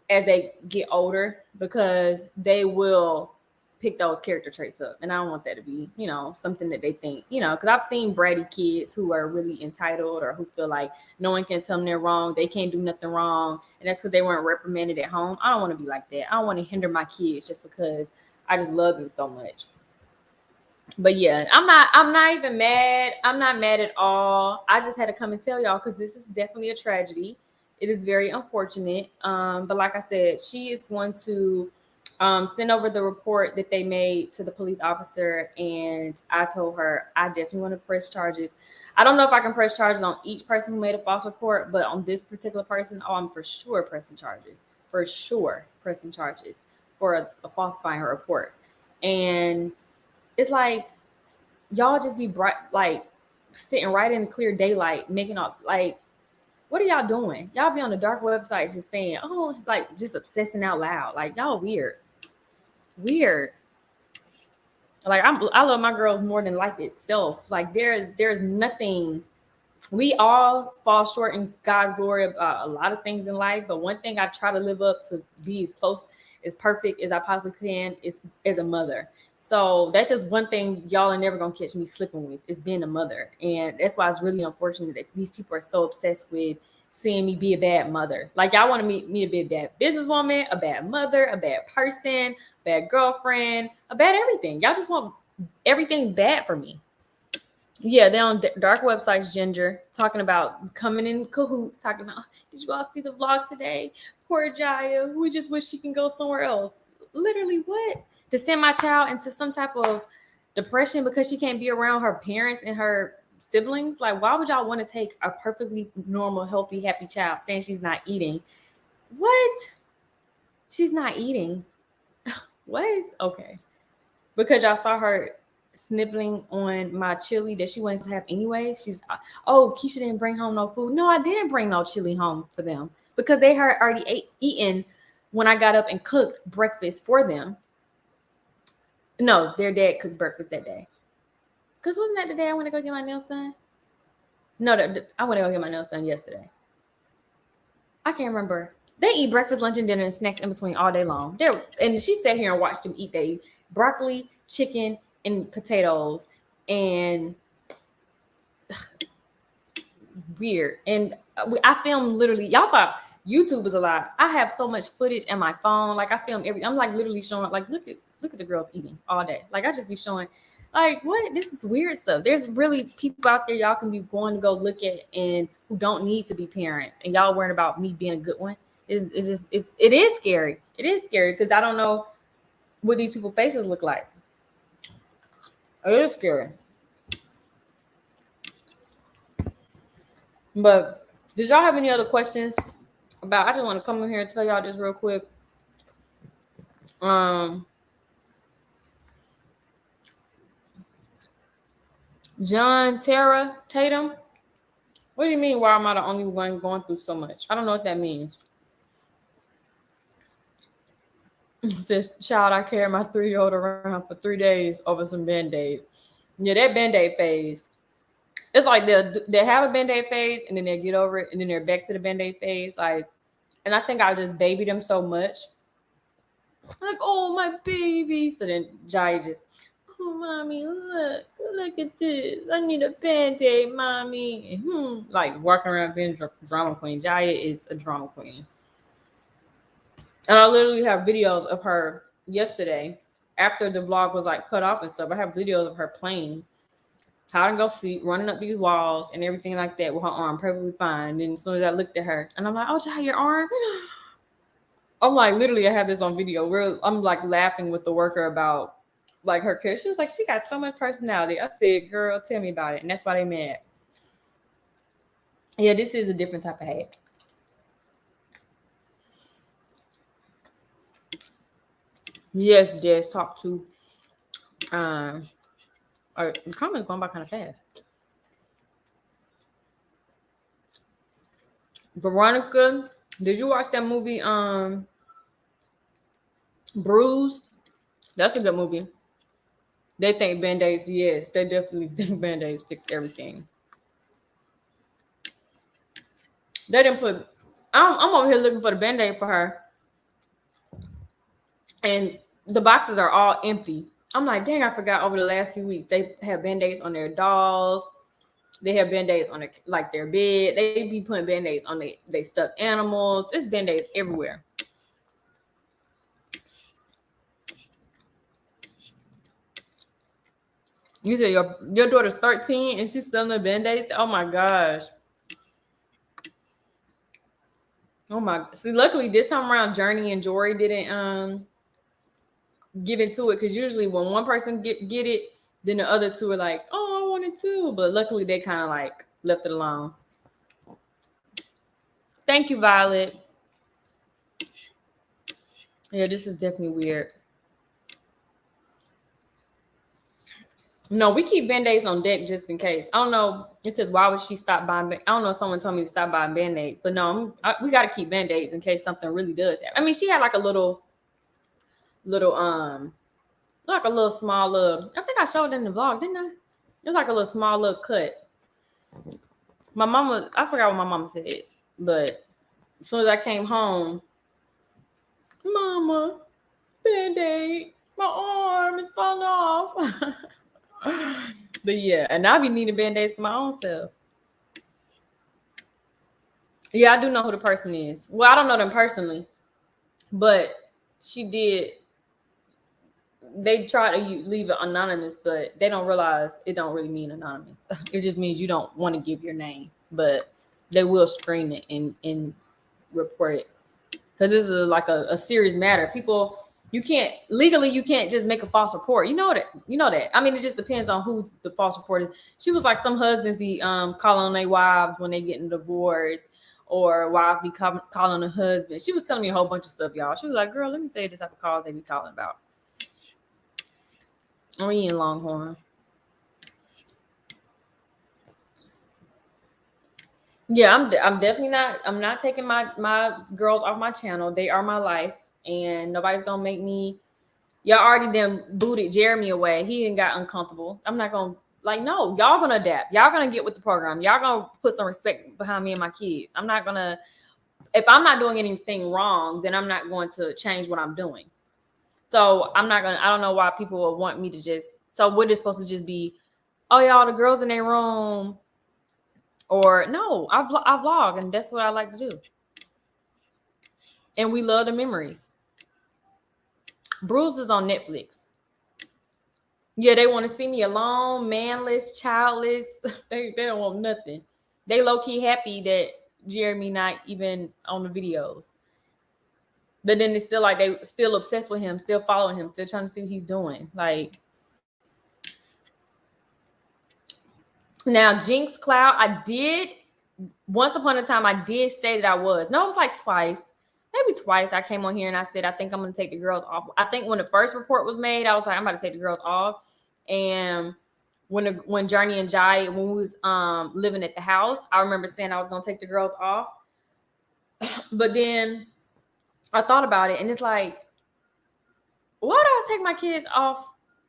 as they get older, because they will pick those character traits up. And I don't want that to be, you know, something that they think, you know, because I've seen bratty kids who are really entitled or who feel like no one can tell them they're wrong. They can't do nothing wrong. And that's because they weren't reprimanded at home. I don't want to be like that. I don't want to hinder my kids just because I just love them so much. But yeah, I'm not even mad. I'm not mad at all. I just had to come and tell y'all because this is definitely a tragedy. It is very unfortunate. But like I said, she is going to send over the report that they made to the police officer. And I told her I definitely want to press charges. I don't know if I can press charges on each person who made a false report, but on this particular person, I'm for sure pressing charges. For sure pressing charges for a falsifying her report. And it's like, y'all just be bright, like sitting right in clear daylight, making up, like, what are y'all doing? Y'all be on the dark websites just saying, oh, like just obsessing out loud. Like, y'all weird. Like, I love my girls more than life itself. Like, there's nothing we all fall short in God's glory about a lot of things in life. But one thing I try to live up to, be as close, as perfect as I possibly can, is as a mother. So that's just one thing y'all are never gonna catch me slipping with, is being a mother. And that's why it's really unfortunate that these people are so obsessed with seeing me be a bad mother. Like, y'all want to meet me to be a bad businesswoman, a bad mother, a bad person, bad girlfriend, a bad everything. Y'all just want everything bad for me. Yeah, they're on dark websites, Ginger, talking about coming in cahoots, talking about, did you all see the vlog today? Poor Jiya, we just wish she can go somewhere else. Literally, what? To send my child into some type of depression because she can't be around her parents and her siblings? Like, why would y'all want to take a perfectly normal, healthy, happy child saying she's not eating? What? She's not eating? What? Okay. Because y'all saw her snippling on my chili that she wanted to have anyway. She's, oh, Keesha didn't bring home no food. No, I didn't bring no chili home for them because they had already eaten when I got up and cooked breakfast for them. No, their dad cooked breakfast that day. Because wasn't that the day I went to go get my nails done? No, I went to go get my nails done yesterday. I can't remember. They eat breakfast, lunch, and dinner and snacks in between all day long. And she sat here and watched them eat. They eat broccoli, chicken, and potatoes, and weird. And I filmed literally. Y'all thought YouTube was a lot. I have so much footage in my phone. Like, I film I'm like literally showing. Like, look at the girls eating all day. Like, I just be showing. Like, what? This is weird stuff. There's really people out there y'all can be going to go look at and who don't need to be parent. And y'all worrying about me being a good one. It is scary. It is scary because I don't know what these people's faces look like. It is scary. But did y'all have any other questions about? I just want to come in here and tell y'all this real quick. John Tara Tatum. What do you mean? Why am I the only one going through so much? I don't know what that means. It says, child, I carried my 3-year-old around for 3 days over some Band-Aid. Yeah, that Band-Aid phase. It's like they'll have a Band-Aid phase and then they'll get over it and then they're back to the Band-Aid phase. Like, and I think I just baby them so much. Like, oh, my baby. So then Jiya just, oh, mommy, look at this. I need a Band-Aid, mommy. Like, walking around being drama queen. Jiya is a drama queen. And I literally have videos of her yesterday after the vlog was like cut off and stuff. I have videos of her playing hide and go seek, running up these walls and everything like that with her arm perfectly fine. And then as soon as I looked at her and I'm like, oh, Jiya, your arm? I'm like, literally, I have this on video. I'm like laughing with the worker about like her care. She was like, she got so much personality. I said, girl, tell me about it. And that's why they mad. Yeah, this is a different type of hate. Yes, Jess, talk to. The comments going by kind of fast. Veronica, did you watch that movie? Bruised. That's a good movie. They think Band-Aids, yes, they definitely think Band-Aids fix everything. They didn't put. I'm over here looking for the Band-Aid for her, and the boxes are all empty. I'm like, dang, I forgot. Over the last few weeks, they have Band-Aids on their dolls. They have Band-Aids on their bed. They be putting Band-Aids on they stuffed animals. There's Band-Aids everywhere. You said your daughter's 13 and she's still in the Band-Aids? Oh my gosh. Oh my. See, luckily this time around, Journie and Jori didn't get into it, because usually when one person get it, then the other two are like, oh, I want it too. But luckily they kind of like left it alone. Thank you, Violet. Yeah, this is definitely weird. No, we keep Band-Aids on deck just in case. I don't know. It says, why would she stop buying? I don't know if someone told me to stop buying Band-Aids, but no, we got to keep Band-Aids in case something really does happen. I mean, she had like a little, like a little small I think I showed it in the vlog, didn't I? It was like a little small little cut. My mama, I forgot what my mama said, but as soon as I came home, Mama, Band-Aid, my arm is falling off. But yeah, and I be needing Band-Aids for my own self. Yeah, I do know who the person is. Well, I don't know them personally, but she did. They try to leave it anonymous, but they don't realize it don't really mean anonymous. It just means you don't want to give your name, but they will screen it and report it because this is like a serious matter. People, you can't legally, you can't just make a false report. You know that. You know that. I mean, it just depends on who the false report is. She was like, some husbands be calling on their wives when they getting divorced, or wives be calling the husband. She was telling me a whole bunch of stuff, y'all. She was like, "Girl, let me tell you the type of calls they be calling about." I'm eating Longhorn. Yeah, I'm definitely not. I'm not taking my girls off my channel. They are my life, and nobody's gonna make me. Y'all already done booted Jeremy away. He didn't got uncomfortable. I'm not gonna no. Y'all gonna adapt. Y'all gonna get with the program. Y'all gonna put some respect behind me and my kids. I'm not gonna. If I'm not doing anything wrong, then I'm not going to change what I'm doing. So I'm not gonna. I don't know why people will want me to just. So what is supposed to just be? Oh, y'all, the girls in their room. Or no, I vlog, and that's what I like to do. And we love the memories. Bruises on Netflix. Yeah, they want to see me alone, manless, childless. They don't want nothing. They low-key happy that Jeremy not even on the videos. But then it's still like they still obsessed with him, still following him, still trying to see what he's doing. Like, now Jinx Cloud, I did once upon a time, I did say that I was. No, it was like twice. Maybe twice I came on here and I said, I think I'm going to take the girls off. I think when the first report was made, I was like, I'm about to take the girls off. And when Journie and Jiya, when we was living at the house, I remember saying I was going to take the girls off. But then I thought about it, and it's like, why do I take my kids off?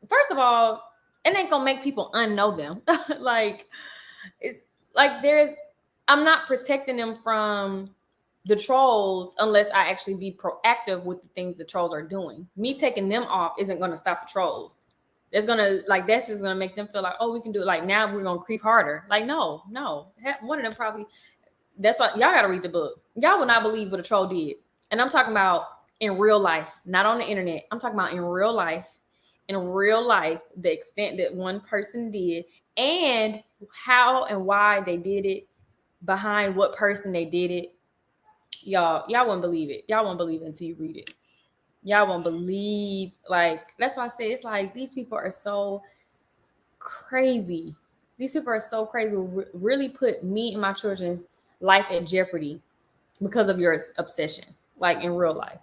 First of all, it ain't going to make people unknow them. Like, it's like I'm not protecting them from the trolls unless I actually be proactive with the things the trolls are doing. Me taking them off isn't going to stop the trolls. It's going to, like, that's just going to make them feel like, oh, we can do it. Like, now we're going to creep harder. Like, no. One of them probably, that's why y'all got to read the book. Y'all will not believe what a troll did. And I'm talking about in real life, not on the internet. I'm talking about in real life. In real life, the extent that one person did and how and why they did it, behind what person they did it. Y'all won't believe it. Y'all won't believe it until you read it. Y'all won't believe, like, that's why I say it's like these people are so crazy. These people are so crazy. Really put me and my children's life at jeopardy because of your obsession, like in real life.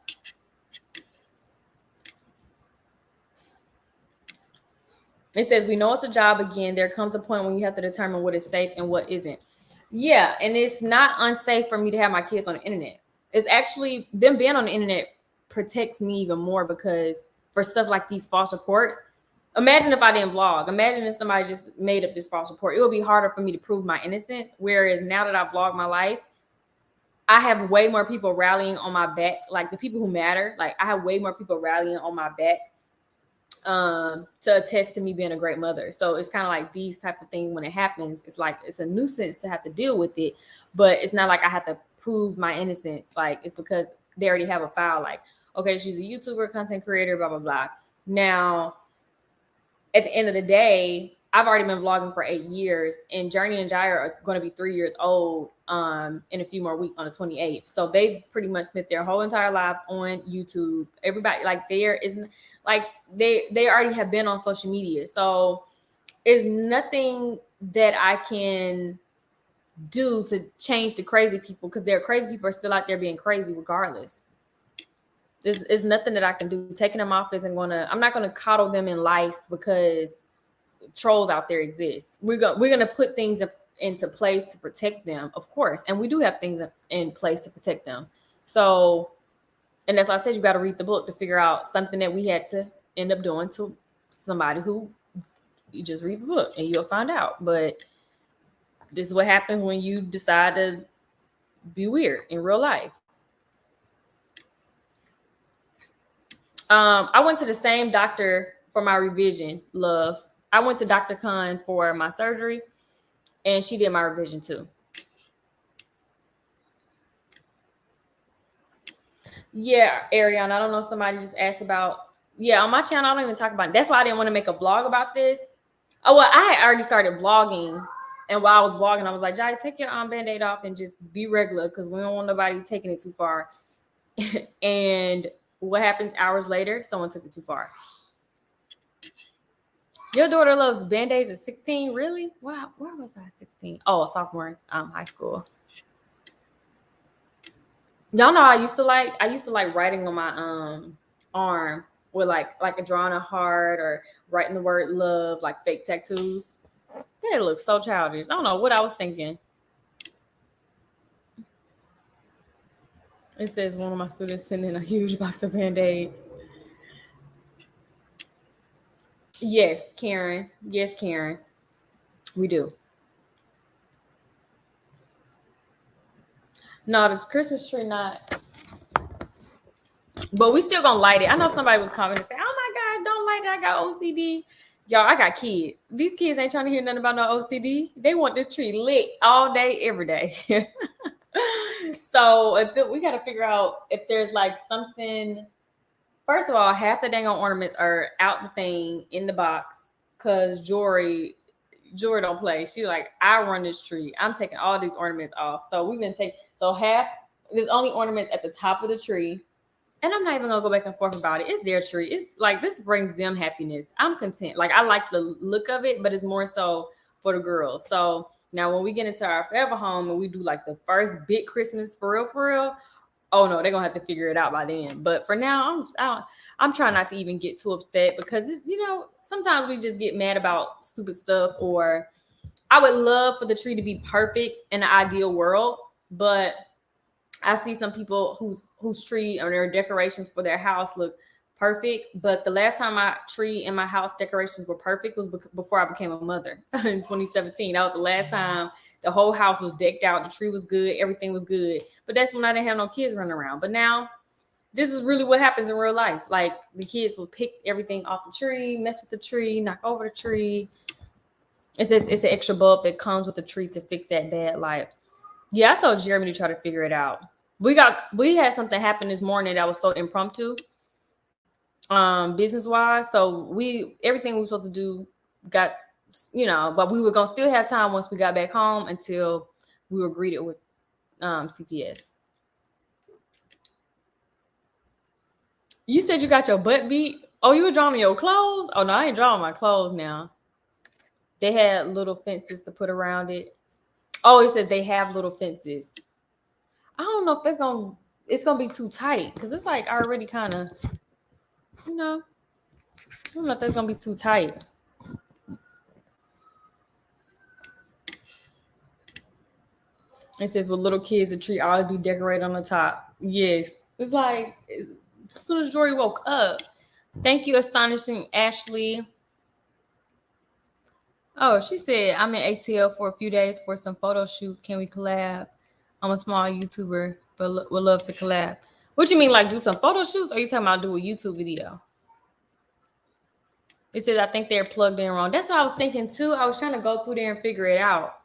It says, we know it's a job again. There comes a point when you have to determine what is safe and what isn't. Yeah, and it's not unsafe for me to have my kids on the internet. It's actually, them being on the internet protects me even more, because for stuff like these false reports, imagine if I didn't vlog. Imagine if somebody just made up this false report. It would be harder for me to prove my innocence. Whereas now that I vlog my life, I have way more people rallying on my back. Like the people who matter, like I have way more people rallying on my back to attest to me being a great mother. So it's kind of like these type of things, when it happens, it's like it's a nuisance to have to deal with it, but it's not like I have to prove my innocence. Like, it's because they already have a file, like, okay, she's a YouTuber, content creator, blah blah blah. Now at the end of the day, I've already been vlogging for 8 years, and Journie and Jiya are going to be 3 years old in a few more weeks on the 28th. So they pretty much spent their whole entire lives on YouTube. Everybody, like, there isn't, like, they already have been on social media. So it's nothing that I can do to change the crazy people, because their crazy people are still out there being crazy regardless. There's nothing that I can do. Taking them off isn't gonna, I'm not gonna coddle them in life because trolls out there exist. We're gonna put things into place to protect them, of course, and we do have things in place to protect them. So, and that's why I said you got to read the book to figure out something that we had to end up doing to somebody who, you just read the book and you'll find out. But This is what happens when you decide to be weird in real life. I went to the same doctor for my revision, love. I went to Dr. Khan for my surgery, and she did my revision too. Yeah, Ariana, I don't know. Somebody just asked about, yeah, on my channel, I don't even talk about it. That's why I didn't want to make a vlog about this. Oh, well, I had already started vlogging. And while I was vlogging, I was like, Jai, take your Band-Aid off and just be regular because we don't want nobody taking it too far. And what happens hours later? Someone took it too far. Your daughter loves Band-Aids at 16? Really? Wow. Where was I at 16? Oh, sophomore in high school. Y'all know I used to like writing on my arm with like drawing a heart or writing the word love, like fake tattoos. That looks so childish. I don't know what I was thinking. It says one of my students sent in a huge box of Band-Aids. Yes, Karen. Yes, Karen. We do. No, the Christmas tree not. But we still gonna light it. I know somebody was commenting saying, "Oh my God, don't light it. I got OCD." Y'all, I got kids. These kids ain't trying to hear nothing about no OCD. They want this tree lit all day, every day. So until we got to figure out if there's like something. First of all, half the dang on ornaments are out the thing in the box because Jori don't play. She like, I run this tree. I'm taking all these ornaments off. So we've been taking, so half, there's only ornaments at the top of the tree. And I'm not even gonna go back and forth about it. It's their tree. It's like, this brings them happiness. I'm content. Like, I like the look of it, but it's more so for the girls. So now when we get into our forever home and we do like the first big Christmas for real, oh no, they're gonna have to figure it out by then. But for now, I'm trying not to even get too upset because it's, you know, sometimes we just get mad about stupid stuff. Or I would love for the tree to be perfect in the ideal world, but I see some people whose tree or their decorations for their house look perfect. But the last time my tree and my house decorations were perfect was before I became a mother in 2017. That was the last time the whole house was decked out. The tree was good. Everything was good. But that's when I didn't have no kids running around. But now this is really what happens in real life. Like, the kids will pick everything off the tree, mess with the tree, knock over the tree. It's an extra bulb that comes with the tree to fix that bad light. Yeah, I told Jeremy to try to figure it out. We had something happen this morning that was so impromptu, business wise. So everything we were supposed to do got, you know, but we were gonna still have time once we got back home until we were greeted with CPS. You said you got your butt beat. Oh, you were drawing your clothes? Oh no, I ain't drawing my clothes now. They had little fences to put around it. Oh, it says they have little fences. I don't know if it's gonna be too tight because it's like already kind of, you know, I don't know if that's gonna be too tight. It says with little kids, the tree always be decorated on the top. Yes, it's like as soon as Jori woke up. Thank you, Astonishing Ashley. Oh, she said I'm in ATL for a few days for some photo shoots. Can we collab? I'm a small YouTuber, but would love to collab. What you mean, like do some photo shoots? Or are you talking about do a YouTube video? It says I think they're plugged in wrong. That's what I was thinking too. I was trying to go through there and figure it out.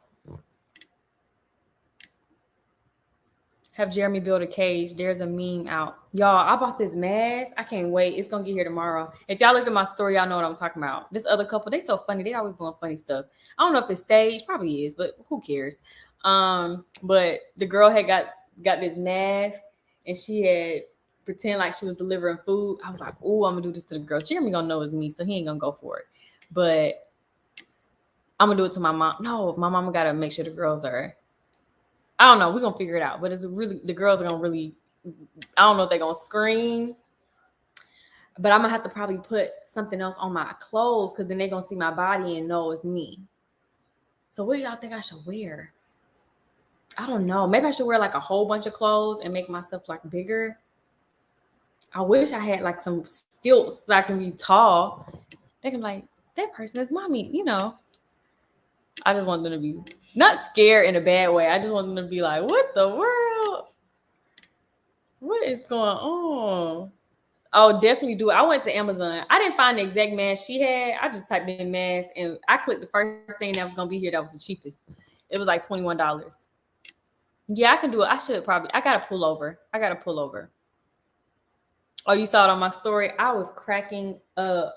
Have Jeremy build a cage. There's a meme out. Y'all, I bought this mask. I can't wait. It's going to get here tomorrow. If y'all look at my story, y'all know what I'm talking about. This other couple, they so funny. They always doing funny stuff. I don't know if it's staged. Probably is, but who cares? But the girl had got this mask and she had pretend like she was delivering food. I was like, oh, I'm going to do this to the girl. Jeremy going to know it's me, so he ain't going to go for it. But I'm going to do it to my mom. No, my mama got to make sure the girls are... I don't know. We're going to figure it out. But the girls are going to really, I don't know if they're going to scream. But I'm going to have to probably put something else on my clothes because then they're going to see my body and know it's me. So what do y'all think I should wear? I don't know. Maybe I should wear like a whole bunch of clothes and make myself like bigger. I wish I had like some stilts so I can be tall. They can be like, that person is mommy, you know. I just want them to be Not scared in a bad way. I just want them to be like, what the world? What is going on? Oh, definitely do it. I went to Amazon. I didn't find the exact mask she had. I just typed in mask and I clicked the first thing that was going to be here that was the cheapest. It was like $21. Yeah, I can do it. I should probably. I got to pull over. Oh, you saw it on my story? I was cracking up.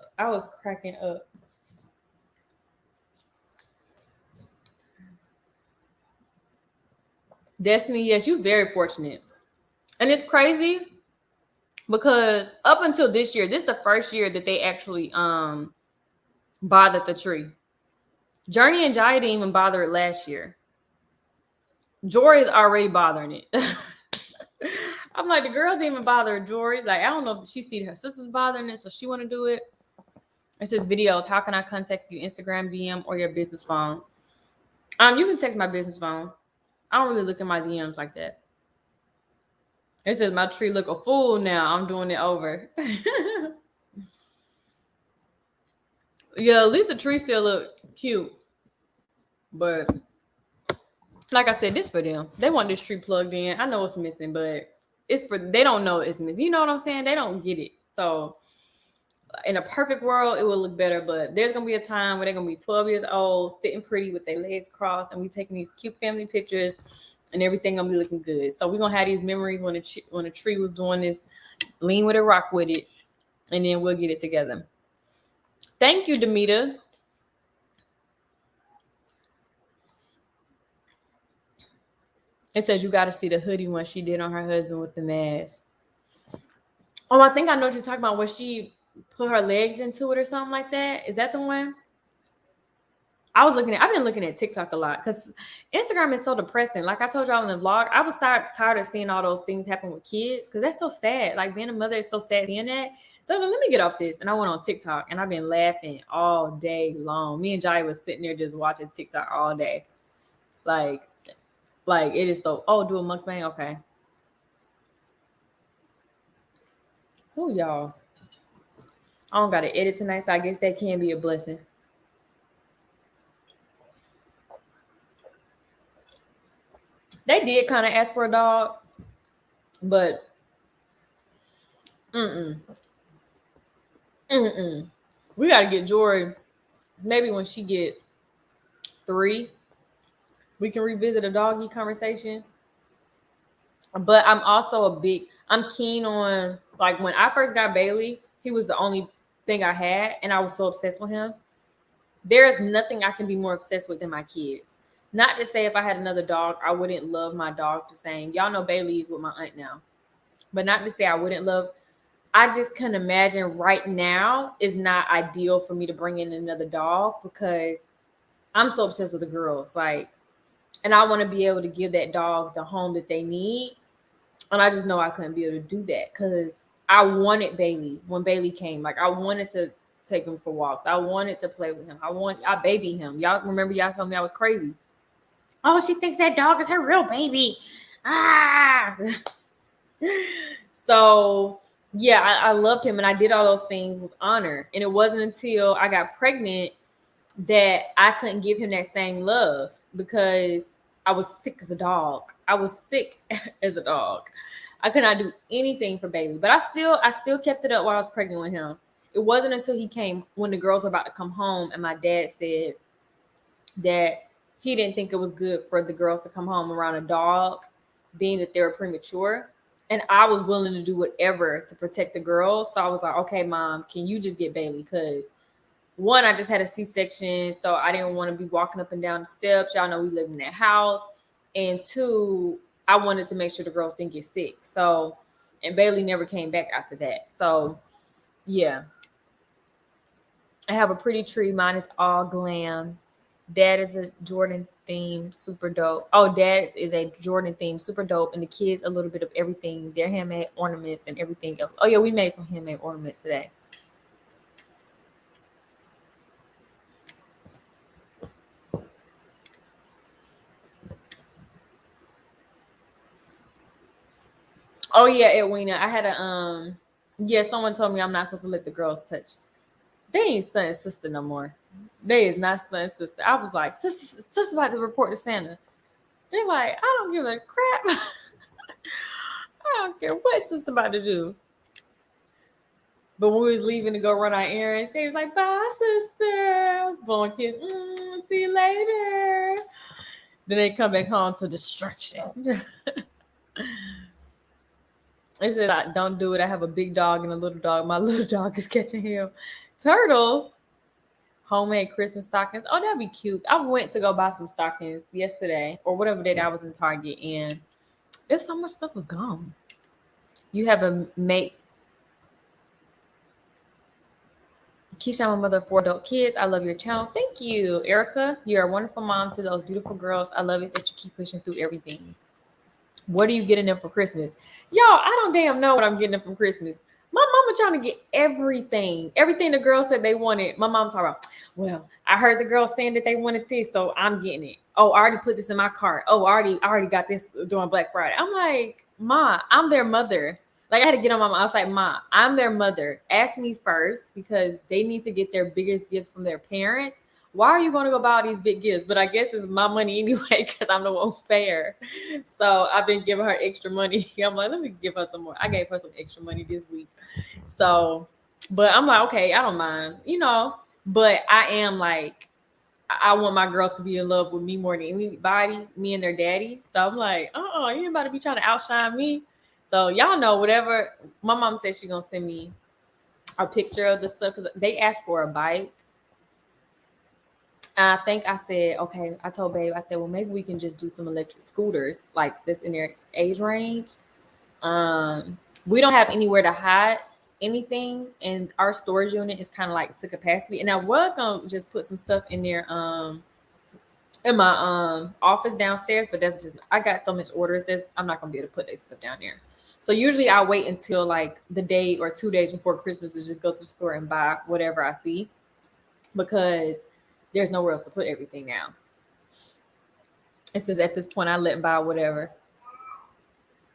Destiny, yes, you're very fortunate. And it's crazy because up until this year, this is the first year that they actually bothered the tree. Journie and Jiya didn't even bother it last year. Jori is already bothering it. I'm like, the girls didn't even bother Jori. Like, I don't know if she see her sisters bothering it, so she want to do it. It says videos. How can I contact you? Instagram DM or your business phone? You can text my business phone. I don't really look at my DMs like that. It says my tree look a fool now. I'm doing it over. Yeah, at least the tree still look cute. But like I said, this for them. They want this tree plugged in. I know it's missing, but it's for they don't know it's missing. You know what I'm saying? They don't get it. So in a perfect world, it will look better. But there's gonna be a time where they're gonna be 12 years old, sitting pretty with their legs crossed, and we taking these cute family pictures, and everything gonna be looking good. So we're gonna have these memories when the tree was doing this, lean with it, rock with it, and then we'll get it together. Thank you, Demita. It says you got to see the hoodie one she did on her husband with the mask. Oh, I think I know what you're talking about, where she put her legs into it or something like that. Is that the one? I've been looking at TikTok a lot because Instagram is so depressing. Like I told y'all in the vlog, I was tired of seeing all those things happen with kids because that's so sad. Like being a mother is so sad seeing that. So I was like, let me get off this. And I went on TikTok and I've been laughing all day long. Me and Jiya was sitting there just watching TikTok all day. Like it is so, do a mukbang? Okay. Who y'all? I don't got to edit tonight, so I guess that can be a blessing. They did kind of ask for a dog, but we got to get Jori. Maybe when she get 3, we can revisit a doggy conversation. But I'm also I'm keen on, like when I first got Bailey, he was the only thing I had, and I was so obsessed with him. There is nothing I can be more obsessed with than my kids. Not to say if I had another dog, I wouldn't love my dog the same. Y'all know Bailey is with my aunt now. But not to say I wouldn't love. I just couldn't imagine right now is not ideal for me to bring in another dog because I'm so obsessed with the girls. Like, and I want to be able to give that dog the home that they need. And I just know I couldn't be able to do that because I wanted Bailey when Bailey came. Like, I wanted to take him for walks. I wanted to play with him. I baby him. Y'all remember y'all told me I was crazy. Oh, she thinks that dog is her real baby. Ah. So yeah, I loved him and I did all those things with honor. And it wasn't until I got pregnant that I couldn't give him that same love because I was sick as a dog. I could not do anything for Bailey, but I still kept it up while I was pregnant with him. It wasn't until he came when the girls were about to come home and my dad said that he didn't think it was good for the girls to come home around a dog, being that they were premature. And I was willing to do whatever to protect the girls. So I was like, okay, Mom, can you just get Bailey? Because one, I just had a C-section, so I didn't want to be walking up and down the steps. Y'all know we live in that house. And 2, I wanted to make sure the girls didn't get sick. So, and Bailey never came back after that. So, yeah. I have a pretty tree. Mine is all glam. Dad is a Jordan theme, super dope. Oh, Dad is a Jordan theme, super dope. And the kids, a little bit of everything. Their handmade ornaments and everything else. Oh, yeah, we made some handmade ornaments today. Oh, yeah, Edwina. I had someone told me I'm not supposed to let the girls touch They ain't stunting sister no more. They is not stunting sister. I was like, sister about to report to Santa. They're like, I don't give a crap. I don't care what sister about to do. But when we was leaving to go run our errands, they was like, bye, sister. Blowing kids, see you later. Then they come back home to destruction. They said, I don't do it. I have a big dog and a little dog. My little dog is catching hell. Turtles. Homemade Christmas stockings. Oh, that'd be cute. I went to go buy some stockings yesterday or whatever day I was in Target, and there's so much stuff was gone. You have a mate. Keesha, I'm a mother of 4 adult kids. I love your channel. Thank you, Erica. You're a wonderful mom to those beautiful girls. I love it that you keep pushing through everything. What are you getting them for Christmas? Y'all, I don't damn know what I'm getting them for Christmas. My mama trying to get everything. Everything the girls said they wanted. My mom talking about, well, I heard the girls saying that they wanted this, so I'm getting it. Oh, I already put this in my cart. Oh, I already got this during Black Friday. I'm like, Ma, I'm their mother. Like, I had to get on my mom. I was like, Ma, I'm their mother. Ask me first because they need to get their biggest gifts from their parents. Why are you going to go buy all these big gifts? But I guess it's my money anyway because I'm the one who pay her. So I've been giving her extra money. I'm like, let me give her some more. I gave her some extra money this week. So, but I'm like, okay, I don't mind, but I am like, I want my girls to be in love with me more than anybody, me and their daddy. So I'm like, you ain't about to be trying to outshine me. So y'all know whatever. My mom said she's going to send me a picture of the stuff because they asked for a bike. And I think I said, okay, I told Babe, I said, well, maybe we can just do some electric scooters like this in their age range. We don't have anywhere to hide anything, and our storage unit is kind of like to capacity. And I was going to just put some stuff in there in my office downstairs, but that's just, I got so much orders that I'm not going to be able to put that stuff down there. So usually I wait until like the day or 2 days before Christmas to just go to the store and buy whatever I see because there's nowhere else to put everything now. It says at this point, I let buy whatever.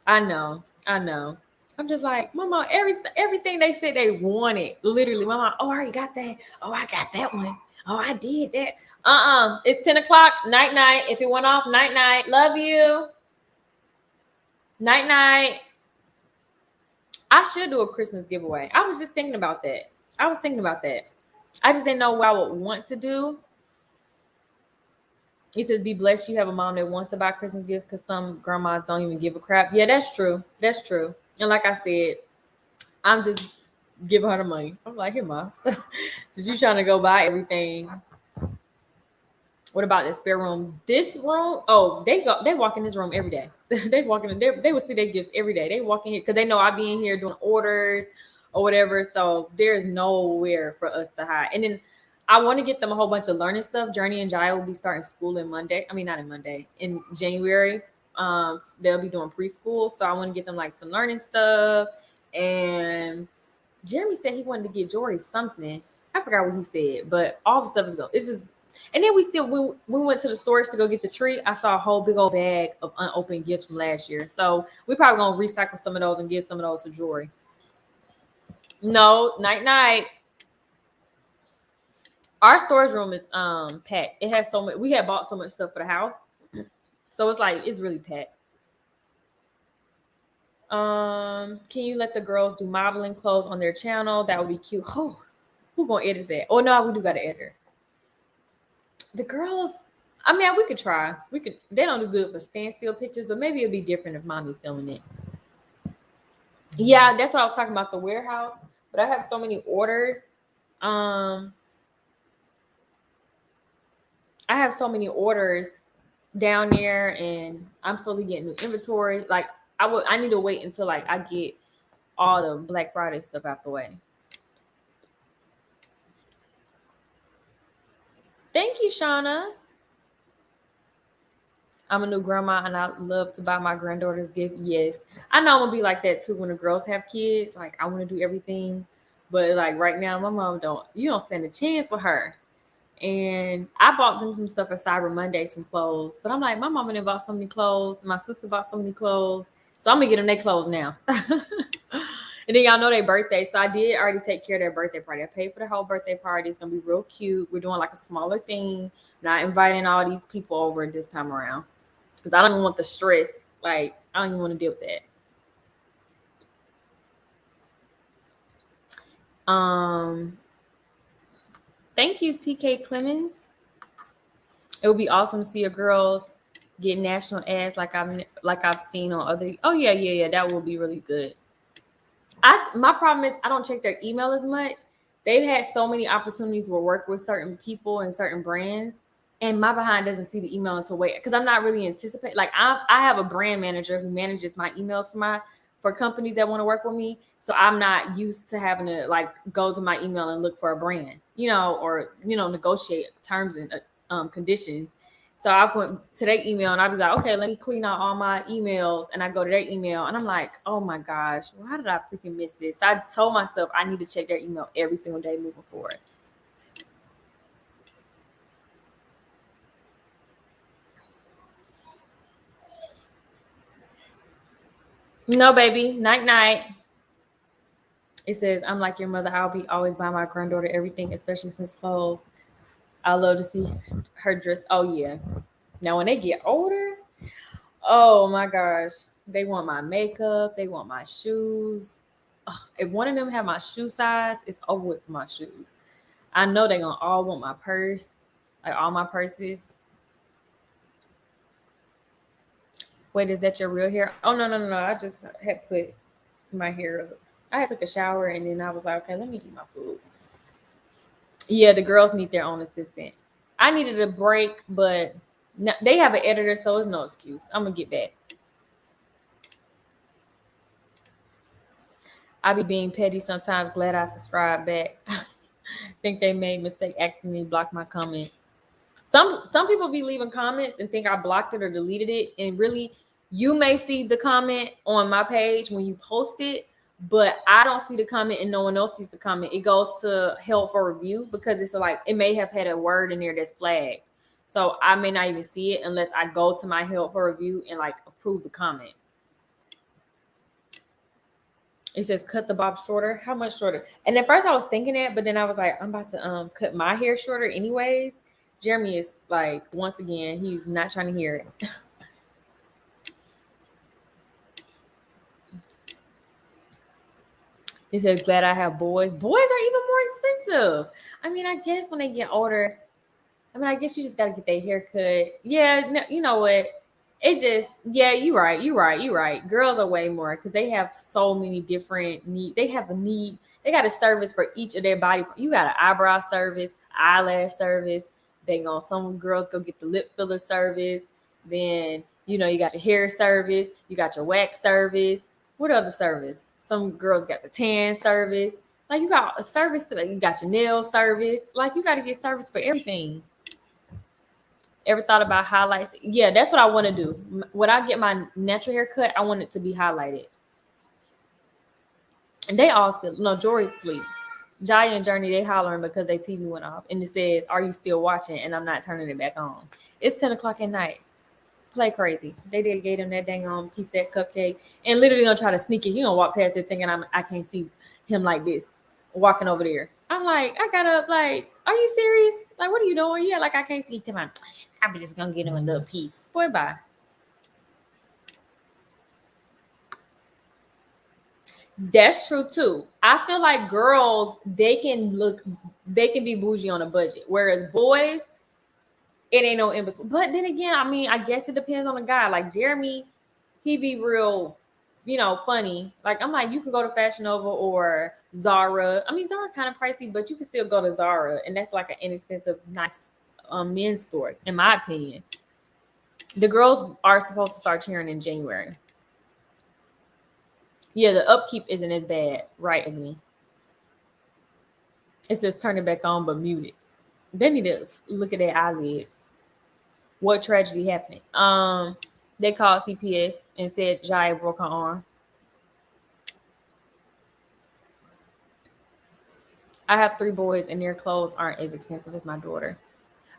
I know. I'm just like, Mama, everything they said they wanted. Literally, Mama, oh, I already got that. Oh, I got that one. Oh, I did that. It's 10 o'clock. Night. If it went off, night. Love you. Night. I should do a Christmas giveaway. I was just thinking about that. I just didn't know what I would want to do. It says, be blessed you have a mom that wants to buy Christmas gifts because some grandmas don't even give a crap. Yeah, that's true. And like I said, I'm just giving her the money. I'm like, here, Mom. Since you trying to go buy everything. What about this spare room? This room, they walk in this room every day. They walk in, they will see their gifts every day. They walk in here because they know I be in here doing orders or whatever. So there's nowhere for us to hide. And then I want to get them a whole bunch of learning stuff. Journie and Jiya will be starting school in January. They'll be doing preschool. So I want to get them like some learning stuff. And Jeremy said he wanted to get Jori something. I forgot what he said, but all the stuff is going. It's just, and then when we went to the stores to go get the tree, I saw a whole big old bag of unopened gifts from last year. So we probably going to recycle some of those and give some of those to Jori. No, night. Our storage room is packed. It has so much. We had bought so much stuff for the house, so it's really packed. Can you let the girls do modeling clothes on their channel? That would be cute. Oh, who gonna edit that? Oh no, we do gotta edit. The girls. I mean, we could try. They don't do good for standstill pictures, but maybe it'd be different if mommy filming it. Yeah, that's what I was talking about, the warehouse. But I have so many orders. I have so many orders down there, and I'm supposed to get new inventory. Like I need to wait until like I get all the Black Friday stuff out the way. Thank you, Shauna. I'm a new grandma, and I love to buy my granddaughters gifts. Yes, I know I'm gonna be like that too when the girls have kids. Like I want to do everything, but like right now, my mom don't. You don't stand a chance with her. And I bought them some stuff for Cyber Monday, some clothes. But I'm like, my mama done bought so many clothes. My sister bought so many clothes. So I'm going to get them their clothes now. And then y'all know their birthday. So I did already take care of their birthday party. I paid for the whole birthday party. It's going to be real cute. We're doing like a smaller thing. Not inviting all these people over this time around. Because I don't even want the stress. Like, I don't even want to deal with that. Thank you, TK Clemens. It would be awesome to see your girls get national ads like I've seen on other. Oh yeah. That will be really good. My problem is I don't check their email as much. They've had so many opportunities to work with certain people and certain brands, and my behind doesn't see the email until wait, because I'm not really anticipating. Like I have a brand manager who manages my emails for companies that want to work with me. So I'm not used to having to like go to my email and look for a brand, or negotiate terms and conditions. So I went to their email and I'd be like, okay, let me clean out all my emails. And I go to their email and I'm like, oh my gosh, why did I freaking miss this? I told myself I need to check their email every single day moving forward. No, baby. Night, night. It says, I'm like your mother. I'll be always buy my granddaughter everything, especially since clothes. I love to see her dress. Oh, yeah. Now, when they get older, oh my gosh, they want my makeup. They want my shoes. Ugh, if one of them have my shoe size, it's over with for my shoes. I know they're going to all want my purse, like all my purses. Wait, is that your real hair? Oh, no. I just had put my hair up. I had took a shower and then I was like, okay, let me eat my food. Yeah, the girls need their own assistant. I needed a break, but they have an editor, so it's no excuse. I'm going to get back. I be being petty sometimes. Glad I subscribed back. Think they made mistake asking me block my comments. Some people be leaving comments and think I blocked it or deleted it. And really, you may see the comment on my page when you post it, but I don't see the comment and no one else sees the comment. It goes to held for review because it's like it may have had a word in there that's flagged. So I may not even see it unless I go to my held for review and like approve the comment. It says cut the bob shorter. How much shorter? And at first I was thinking that, but then I was like, I'm about to cut my hair shorter anyways. Jeremy is like, once again, he's not trying to hear it. He says, glad I have boys. Boys are even more expensive. I mean, I guess when they get older, I guess you just got to get their hair cut. Yeah, no, you know what? It's just, yeah, you're right. Girls are way more because they have so many different needs. They have a need. They got a service for each of their body. You got an eyebrow service, eyelash service. Some girls go get the lip filler service. Then, you got your hair service. You got your wax service. What other service? Some girls got the tan service. Like you got a service you got your nail service. Like you got to get service for everything. Ever thought about highlights? Yeah, that's what I want to do. When I get my natural hair cut, I want it to be highlighted. And they all still, no, Jori's asleep. Jiya and Journie, they hollering because their TV went off. And it says, are you still watching? And I'm not turning it back on. It's 10 o'clock at night. Play crazy. They did gave him that dang on piece of that cupcake. And literally gonna try to sneak it. He gonna walk past it thinking I can't see him like this. Walking over there. I'm like, I got up like, are you serious? Like, what are you doing? Yeah, like I can't see him. I'm just gonna get him a little piece. Boy, bye. That's true too. I feel like girls, they can be bougie on a budget, whereas boys, it ain't no in between. But then again, I guess it depends on the guy. Like Jeremy, he be real, funny. Like I'm like, you could go to Fashion Nova or Zara. Zara kind of pricey, but you can still go to Zara, and that's like an inexpensive, nice men's store, in my opinion. The girls are supposed to start cheering in January. Yeah, the upkeep isn't as bad, right, Ebony? It says turn it back on, but mute it. They need to look at their eyelids. What tragedy happened? They called CPS and said Jiya broke her arm. I have 3 boys and their clothes aren't as expensive as my daughter.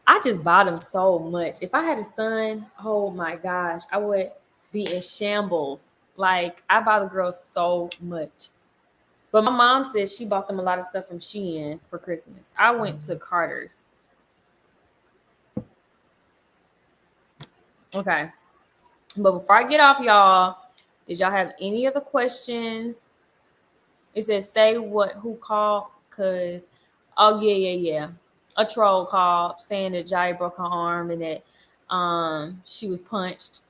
I just buy them so much. If I had a son, oh my gosh, I would be in shambles. Like I buy the girls so much. But my mom said she bought them a lot of stuff from Shein for Christmas. I went to Carter's. Okay. But before I get off, y'all, did y'all have any other questions? It says, say what, who called? Because, oh, yeah. A troll called saying that Jiya broke her arm and that she was punched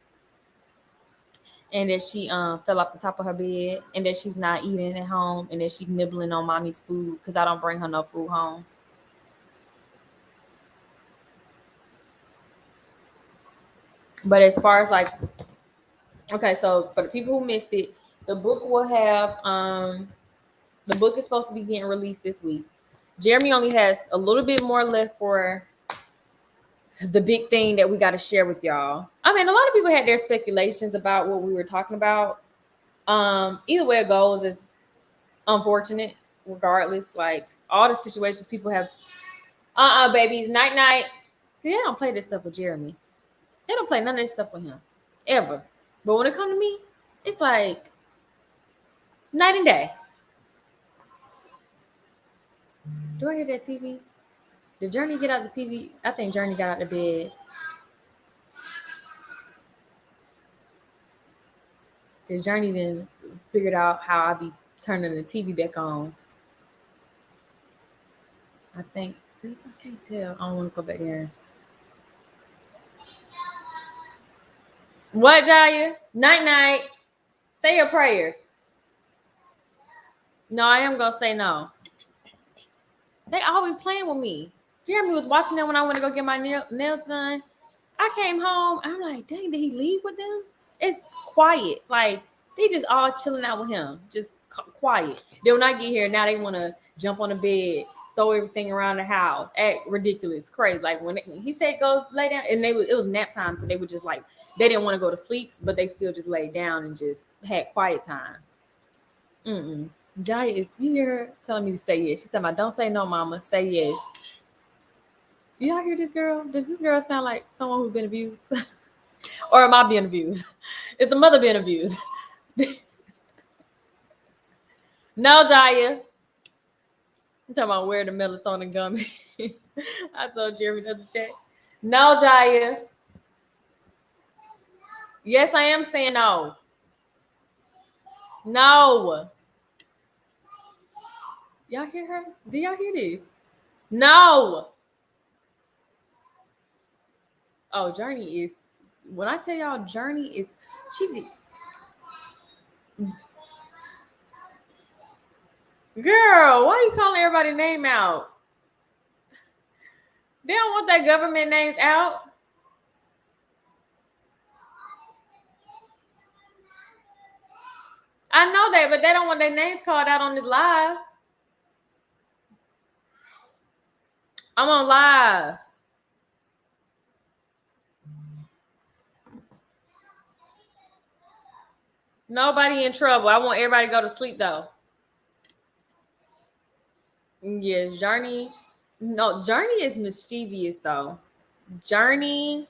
and that she fell off the top of her bed and that she's not eating at home and that she's nibbling on mommy's food because I don't bring her no food home. But as far as like, okay, so for the people who missed it, the book will have the book is supposed to be getting released this week. Jeremy only has a little bit more left for the big thing that we got to share with y'all. I mean, a lot of people had their speculations about what we were talking about. Either way it goes is unfortunate, regardless. Like all the situations people have. Babies, night. See, they don't play this stuff with Jeremy. They don't play none of this stuff with him, ever. But when it comes to me, it's like night and day. Do I hear that TV? Did Journey get out the TV? I think Journey got out the bed. Because Journey then figured out how I be turning the TV back on. I think. I can't tell. I don't want to go back there. What, Jiya? Night. Say your prayers. No, I am going to say no. They always playing with me. Jeremy was watching them when I went to go get my nails done. I came home. I'm like, dang, did he leave with them? It's quiet. Like, they just all chilling out with him. Just quiet. Then when I get here, now they want to jump on the bed, throw everything around the house, act ridiculous, crazy. Like when he said go lay down, and it was nap time, so they were just like, they didn't want to go to sleep, but they still just laid down and just had quiet time. Jiya is here telling me to say yes. She's talking about, don't say no, mama, say yes. Y'all hear this girl? Does this girl sound like someone who's been abused? Or am I being abused? Is the mother being abused? No, Jiya. I'm talking about wear the melatonin gummy. I told Jeremy the other day. No, Jiya. Yes, I am saying no. No. Y'all hear her? Do y'all hear this? No. Oh, Journey is, when I tell y'all Journey is, she did. Girl, why you calling everybody's name out? They don't want their government names out. I know that, but they don't want their names called out on this live. I'm on live. Nobody in trouble. I want everybody to go to sleep though. Yeah, Journey. No, Journey is mischievous though. Journey,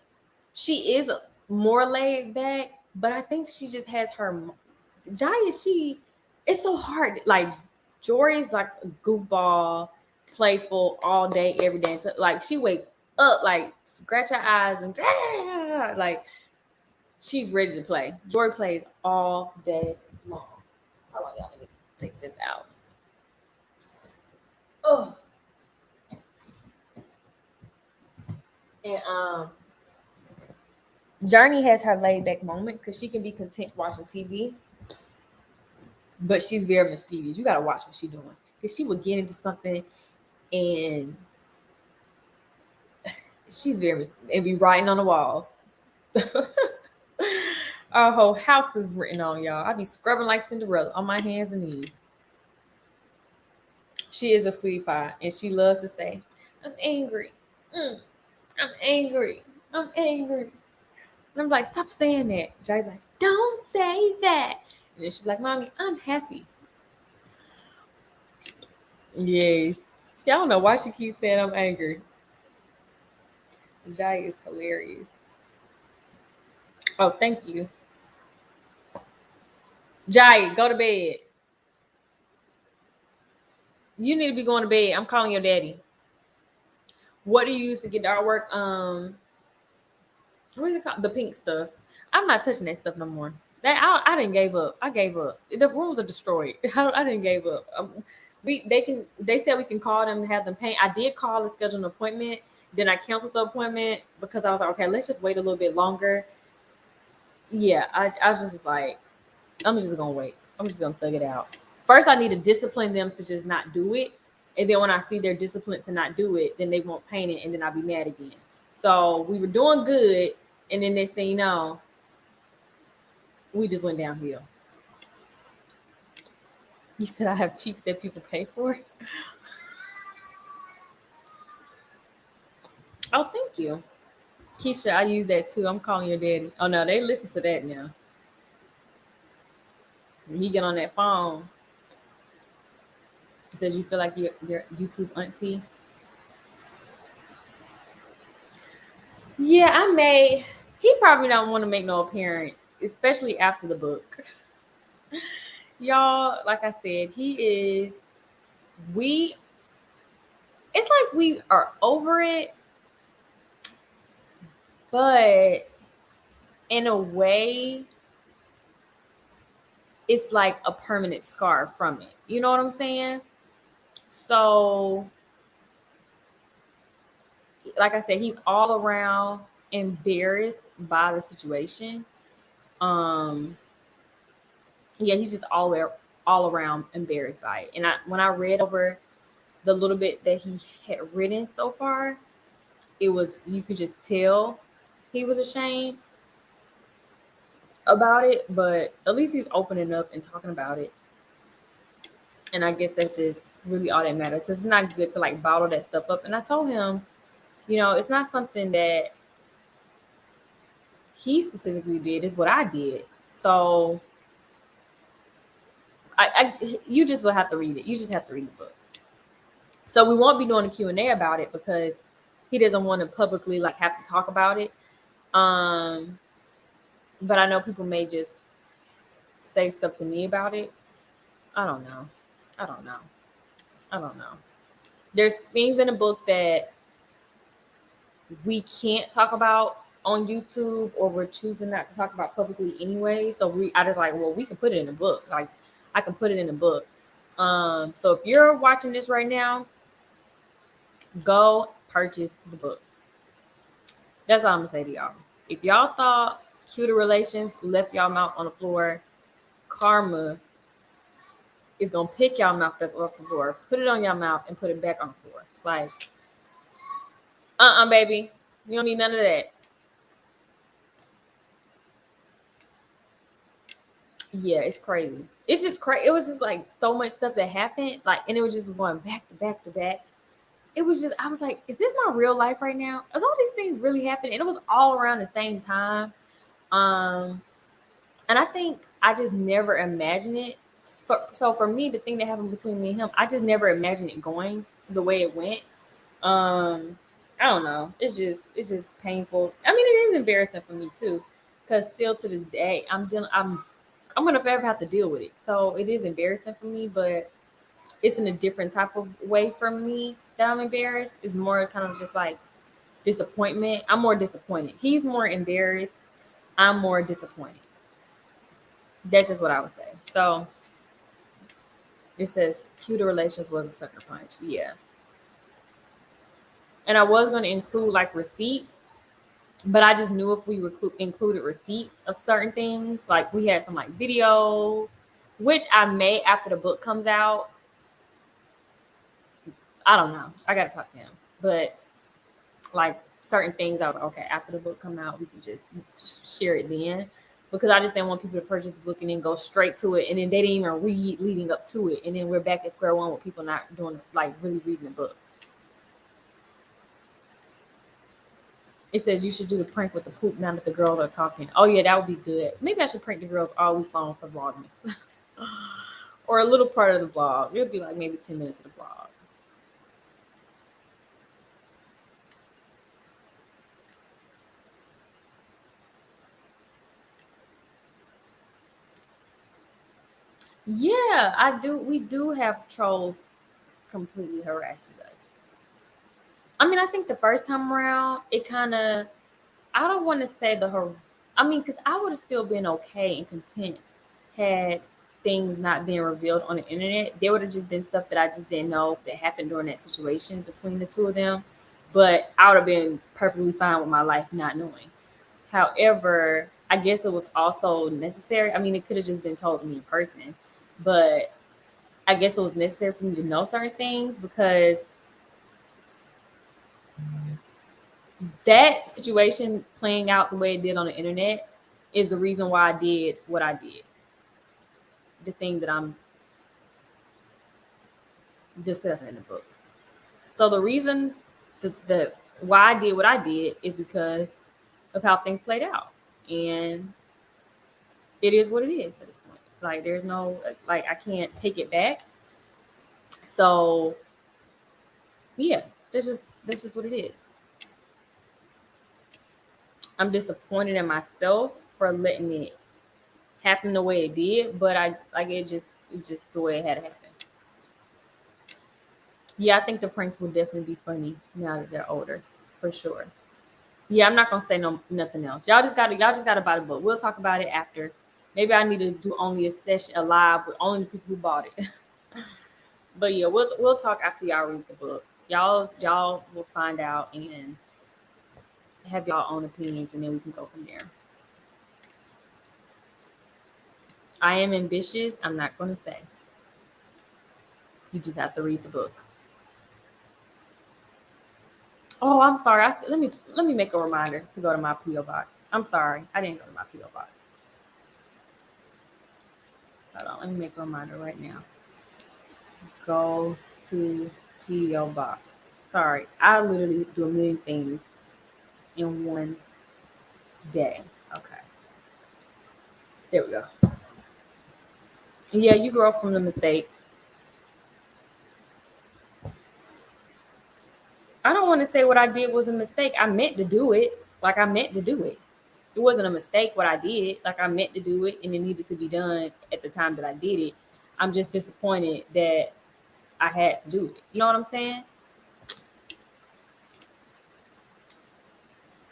she is more laid back, but I think she just has her. Jiya, it's so hard. Like Jori is like a goofball, playful all day, every day. So, like she wake up, like scratch her eyes and like she's ready to play. Jori plays all day long. Hold on, y'all. Let me take this out. Oh. And Journey has her laid back moments because she can be content watching TV, but she's very mischievous. You gotta watch what she's doing because she will get into something and she's very and be writing on the walls. Our whole house is written on, y'all. I be scrubbing like Cinderella on my hands and knees. She is a sweet pie, and she loves to say, "I'm angry. I'm angry. I'm angry." And I'm like, "Stop saying that." Jay's like, "Don't say that." And then she's like, "Mommy, I'm happy." Yes. I don't know why she keeps saying I'm angry. Jay is hilarious. Oh, thank you. Jay, go to bed. You need to be going to bed. I'm calling your daddy. What do you use to get the artwork? What is it called? The pink stuff. I'm not touching that stuff no more. I didn't gave up. I gave up. The rooms are destroyed. I didn't give up. They said we can call them and have them paint. I did call to schedule an appointment. Then I canceled the appointment because I was like, okay, let's just wait a little bit longer. Yeah, I just was like, I'm just gonna wait. I'm just gonna thug it out. First, I need to discipline them to just not do it. And then when I see they're disciplined to not do it, then they won't paint it and then I'll be mad again. So we were doing good, and then next thing you know, we just went downhill. You said I have cheeks that people pay for. Oh, thank you. Keesha, I use that too. I'm calling your daddy. Oh no, they listen to that now. When he get on that phone, he says you feel like your YouTube auntie. Yeah, I may. He probably don't want to make no appearance, especially after the book. Y'all, like I said, he is. We. It's like we are over it, but in a way, it's like a permanent scar from it. You know what I'm saying? So, like I said, he's all around embarrassed by the situation. Um, yeah, he's just all around embarrassed by it. And when I read over the little bit that he had written so far, it was, you could just tell he was ashamed about it, but at least he's opening up and talking about it. And I guess that's just really all that matters, because it's not good to like bottle that stuff up. And I told him, it's not something that he specifically did, it's what I did. So you just will have to read it. You just have to read the book. So we won't be doing a Q&A about it because he doesn't want to publicly like have to talk about it. But I know people may just say stuff to me about it. I don't know. There's things in the book that we can't talk about on YouTube, or we're choosing not to talk about publicly anyway. So I just like, well, we can put it in the book. Like I can put it in the book. So if you're watching this right now, go purchase the book. That's all I'm gonna say to y'all. If y'all thought Cuter Relations left y'all mouth on the floor, karma is gonna pick y'all mouth up off the floor, put it on your mouth, and put it back on the floor. Like, baby, you don't need none of that. Yeah, it's crazy. It's just crazy. It was just like so much stuff that happened, like, and it was going back to back to back. It was just, I was like, is this my real life right now? Is all these things really happening? And it was all around the same time. And I think I just never imagined it. So for me, the thing that happened between me and him, I just never imagined it going the way it went. I don't know. It's just painful. I mean, it is embarrassing for me too, because still to this day, I'm gonna forever have to deal with it. So it is embarrassing for me, but it's in a different type of way for me that I'm embarrassed. It's more kind of just like disappointment. I'm more disappointed. He's more embarrassed. I'm more disappointed. That's just what I would say. So it says Cuter Relations was a sucker punch. Yeah. And I was going to include like receipts, but I just knew if we included receipts of certain things, like we had some like video, which I may after the book comes out. I don't know. I got to talk to him. But like certain things, I was like, okay, after the book come out, we can just share it then. Because I just didn't want people to purchase the book and then go straight to it. And then they didn't even read leading up to it. And then we're back at square one with people not doing, like, really reading the book. It says you should do the prank with the poop now that the girls are talking. Oh, yeah, that would be good. Maybe I should prank the girls all week long for Vlogmas. Or a little part of the vlog. It would be like maybe 10 minutes of the vlog. Yeah, I do. We do have trolls completely harasses us. I mean, I think the first time around, it kind of, I don't want to say because I would have still been okay and content had things not been revealed on the internet. There would have just been stuff that I just didn't know that happened during that situation between the two of them. But I would have been perfectly fine with my life not knowing. However, I guess it was also necessary. I mean, it could have just been told to me in person, but I guess it was necessary for me to know certain things because that situation playing out the way it did on the internet is the reason why I did what I did. The thing that I'm discussing in the book. So the reason the why I did what I did is because of how things played out. And it is what it is at this point. Like there's no I can't take it back. So yeah, that's just what it is. I'm disappointed in myself for letting it happen the way it did, but it's just the way it had to happen. Yeah, I think the pranks will definitely be funny now that they're older, for sure. Yeah, I'm not gonna say nothing else. Y'all just gotta buy the book. We'll talk about it after. Maybe I need to do only a live with only the people who bought it. But yeah, we'll talk after y'all read the book. Y'all will find out and have y'all own opinions, and then we can go from there. I am ambitious. I'm not gonna say. You just have to read the book. Oh, I'm sorry. Let me make a reminder to go to my PO box. I'm sorry, I didn't go to my PO box. Hold on, let me make a reminder right now. Go to PO box. Sorry, I literally do a million things in one day. Okay, there we go. Yeah, you grow from the mistakes. I don't want to say what I did was a mistake. I meant to do it. Like I meant to do it. It wasn't a mistake what I did. Like I meant to do it and it needed to be done at the time that I did it. I'm just disappointed that I had to do it. You know what I'm saying?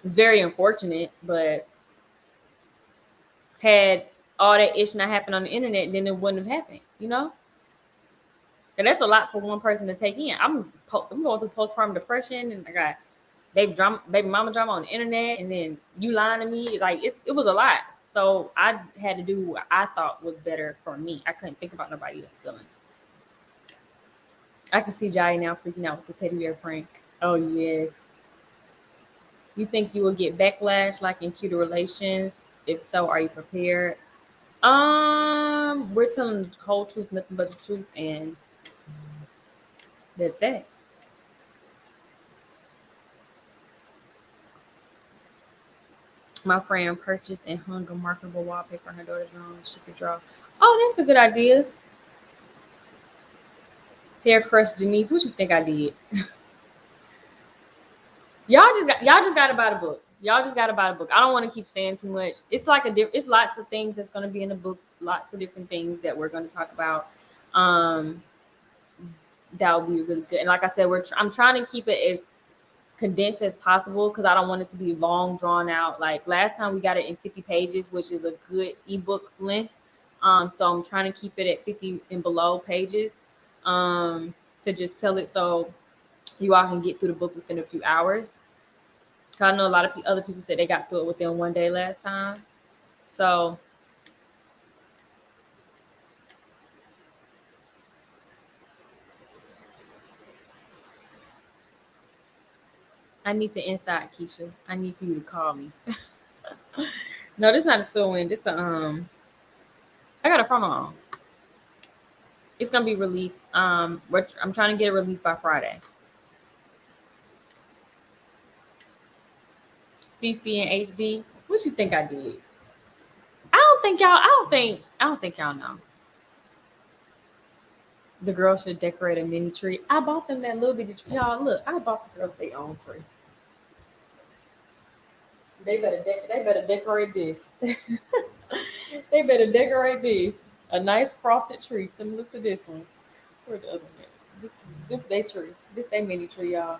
It's very unfortunate, but had all that ish not happened on the internet, then it wouldn't have happened, you know? And that's a lot for one person to take in. I'm going through postpartum depression and I got baby mama drama on the internet, and then you lying to me. Like it was a lot. So I had to do what I thought was better for me. I couldn't think about nobody else's feelings. I can see Jai now freaking out with the teddy bear prank. Oh yes. You think you will get backlash like in cuter relations? If so, are you prepared? We're telling the whole truth, nothing but the truth, and that's that. My friend purchased and hung a marketable wallpaper in her daughter's room. She could draw. Oh, that's a good idea. Hair crush Denise. What you think I did? y'all just gotta buy the book. Y'all just gotta buy the book. I don't want to keep saying too much. It's like it's lots of things that's gonna be in the book. Lots of different things that we're gonna talk about. That will be really good. And like I said, I'm trying to keep it as condensed as possible because I don't want it to be long, drawn out. Like last time we got it in 50 pages, which is a good ebook length. So I'm trying to keep it at 50 and below pages to just tell it so you all can get through the book within a few hours. Cause I know a lot of other people said they got through it within one day last time. So I need the inside, Keesha. I need for you to call me. No, this is not a store win. This I got a promo on. It's gonna be released. I'm trying to get it released by Friday. CC and HD. What you think I did? I don't think y'all know. The girl should decorate a mini tree. I bought them that little bitty tree. Y'all look, I bought the girls their own tree. They better decorate this. They better decorate this. A nice frosted tree similar to this one. Where's the other one? This their tree. This their mini tree, y'all.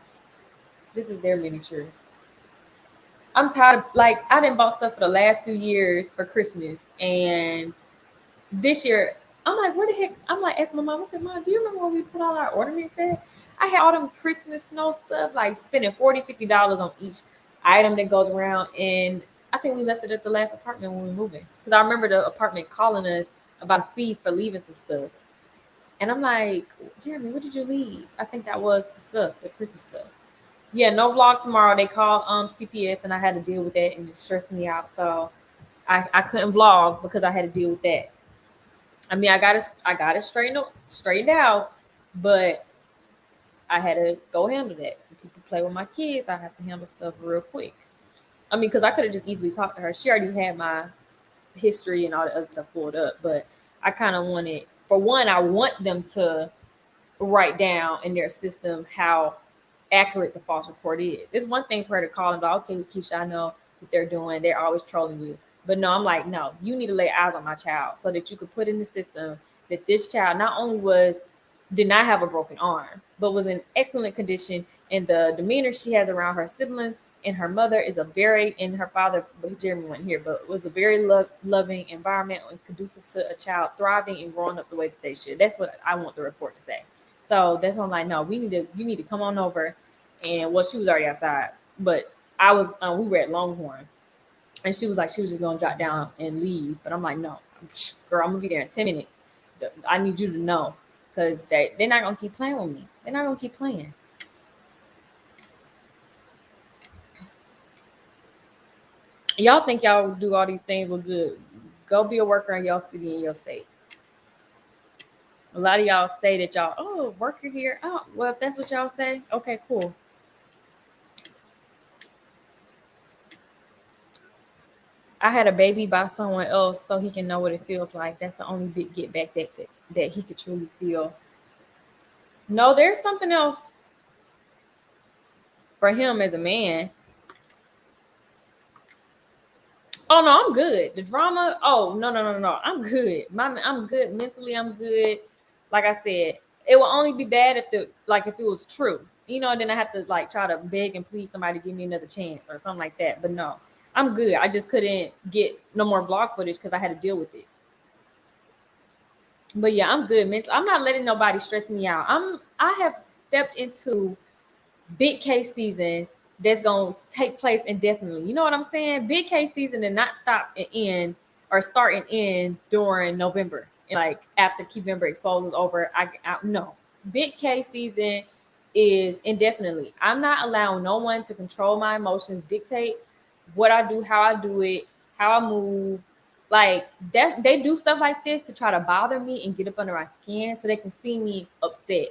This is their mini tree. I'm tired of, like, I didn't bought stuff for the last few years for Christmas, and this year I'm like, where the heck? I'm like, asking my mom. I said, Mom, do you remember when we put all our ornaments in? I had all them Christmas snow stuff, like spending $40, $50 on each item that goes around, and I think we left it at the last apartment when we were moving, because I remember the apartment calling us about a fee for leaving some stuff. And I'm like, Jeremy, what did you leave? I think that was the stuff, the Christmas stuff. Yeah, no vlog tomorrow. They called CPS, and I had to deal with that, and it stressed me out. So I couldn't vlog because I had to deal with that. I mean, I got it straightened out, but I had to go handle that. When people play with my kids, I have to handle stuff real quick. I mean, because I could have just easily talked to her. She already had my history and all the other stuff pulled up, but I kind of wanted, for one, I want them to write down in their system how accurate the false report is. It's one thing for her to call and go, okay, Keesha, I know what they're doing. They're always trolling you. But no, I'm like, no, you need to lay eyes on my child so that you could put in the system that this child not only did not have a broken arm, but was in excellent condition. And the demeanor she has around her siblings and her mother is and her father, but Jeremy went here, but was a very loving environment and it's conducive to a child thriving and growing up the way that they should. That's what I want the report to say. So that's why I'm like, no, you need to come on over. And well, she was already outside, but we were at Longhorn, and she was just gonna jot down and leave. But I'm like, no, girl, I'm gonna be there in 10 minutes. I need you to know, because they're not gonna keep playing with me. They're not gonna keep playing. Y'all think y'all do all these things with good. Go be a worker in your city, in your state. A lot of y'all say that y'all, worker here. Oh, well, if that's what y'all say, okay, cool. I had a baby by someone else so he can know what it feels like. That's the only big get back that he could truly feel. No, there's something else for him as a man. Oh no, I'm good. The drama. Oh no. I'm good. I'm good mentally. I'm good. Like I said, it will only be bad if it was true. And then I have to try to beg and plead somebody to give me another chance or something like that. But no, I'm good. I just couldn't get no more vlog footage because I had to deal with it. But yeah, I'm good mentally. I'm not letting nobody stress me out. I have stepped into big case season that's gonna take place indefinitely. You know what I'm saying? Big case season and not stop and end or start and end during November. And after November exposure is over, I no. Big case season is indefinitely. I'm not allowing no one to control my emotions, dictate what I do, how I do it, how I move. That they do stuff like this to try to bother me and get up under my skin so they can see me upset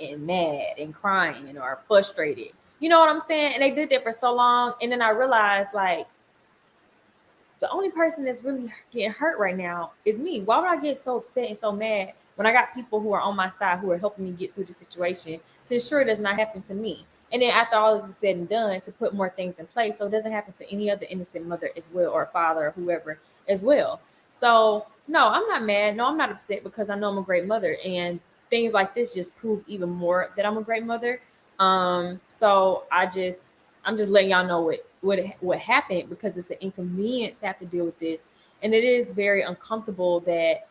and mad and crying or frustrated. You know what I'm saying? And they did that for so long. And then I realized the only person that's really getting hurt right now is me. Why would I get so upset and so mad when I got people who are on my side who are helping me get through the situation to ensure it does not happen to me? And then after all this is said and done, to put more things in place so it doesn't happen to any other innocent mother as well, or father, or whoever as well. So no, I'm not mad. No, I'm not upset because I know I'm a great mother. And things like this just prove even more that I'm a great mother. So I'm just letting y'all know what happened, because it's an inconvenience to have to deal with this. And it is very uncomfortable that,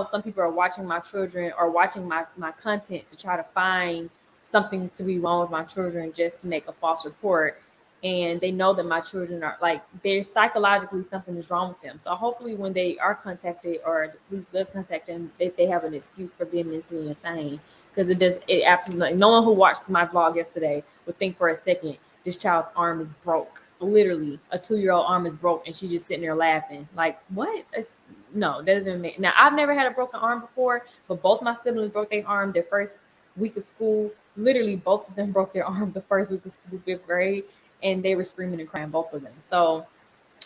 some people are watching my children or watching my content to try to find something to be wrong with my children just to make a false report. And they know that my children are there's psychologically something is wrong with them. So hopefully when they are contacted or the police does contact them, they have an excuse for being mentally insane. Because it absolutely, no one who watched my vlog yesterday would think for a second this child's arm is broke. Literally, a 2-year-old arm is broke, and she's just sitting there laughing. Like, what? No, that doesn't make. Now, I've never had a broken arm before, but both my siblings broke their arm their first week of school. Literally, both of them broke their arm the first week of school, 5th grade, and they were screaming and crying, both of them. So,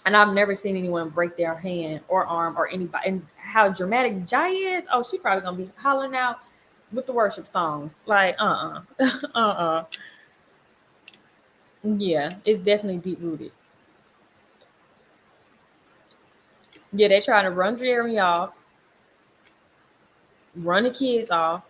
and I've never seen anyone break their hand or arm or anybody. And how dramatic Jiya is, oh, she probably gonna be hollering out with the worship songs. Yeah, it's definitely deep rooted. Yeah, they're trying to run Jeremy off, run the kids off,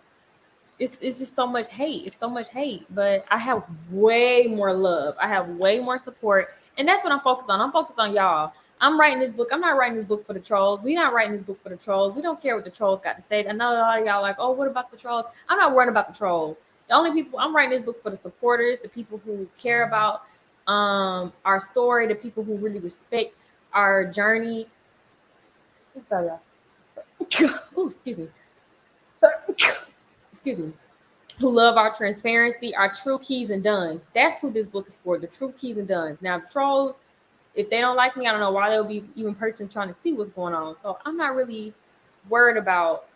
it's just so much hate. It's so much hate. But I have way more love. I have way more support. And that's what I'm focused on. I'm focused on y'all. I'm writing this book. I'm not writing this book for the trolls. We're not writing this book for the trolls. We don't care what the trolls got to say. I know a lot of y'all like, oh, what about the trolls? I'm not worried about the trolls. The only people I'm writing this book for the supporters, the people who care about our story, the people who really respect our journey. Sorry, y'all. Ooh, excuse me. Excuse me. Who love our transparency, our true keys and duns. That's who this book is for, the true keys and duns. Now, the trolls, if they don't like me, I don't know why they'll be even purchasing trying to see what's going on. So I'm not really worried about,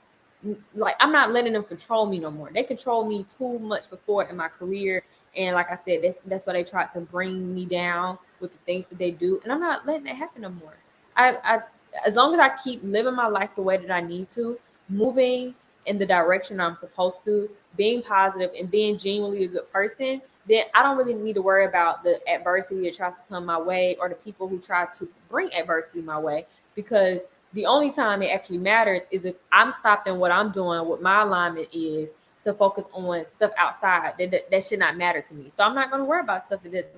like, I'm not letting them control me no more. They control me too much before in my career. And like I said, that's why they tried to bring me down with the things that they do. And I'm not letting that happen no more. I as long as I keep living my life the way that I need to, moving in the direction I'm supposed to, being positive and being genuinely a good person, then I don't really need to worry about the adversity that tries to come my way or the people who try to bring adversity my way, because the only time it actually matters is if I'm stopping what I'm doing, what my alignment is, to focus on stuff outside that should not matter to me. So I'm not going to worry about stuff that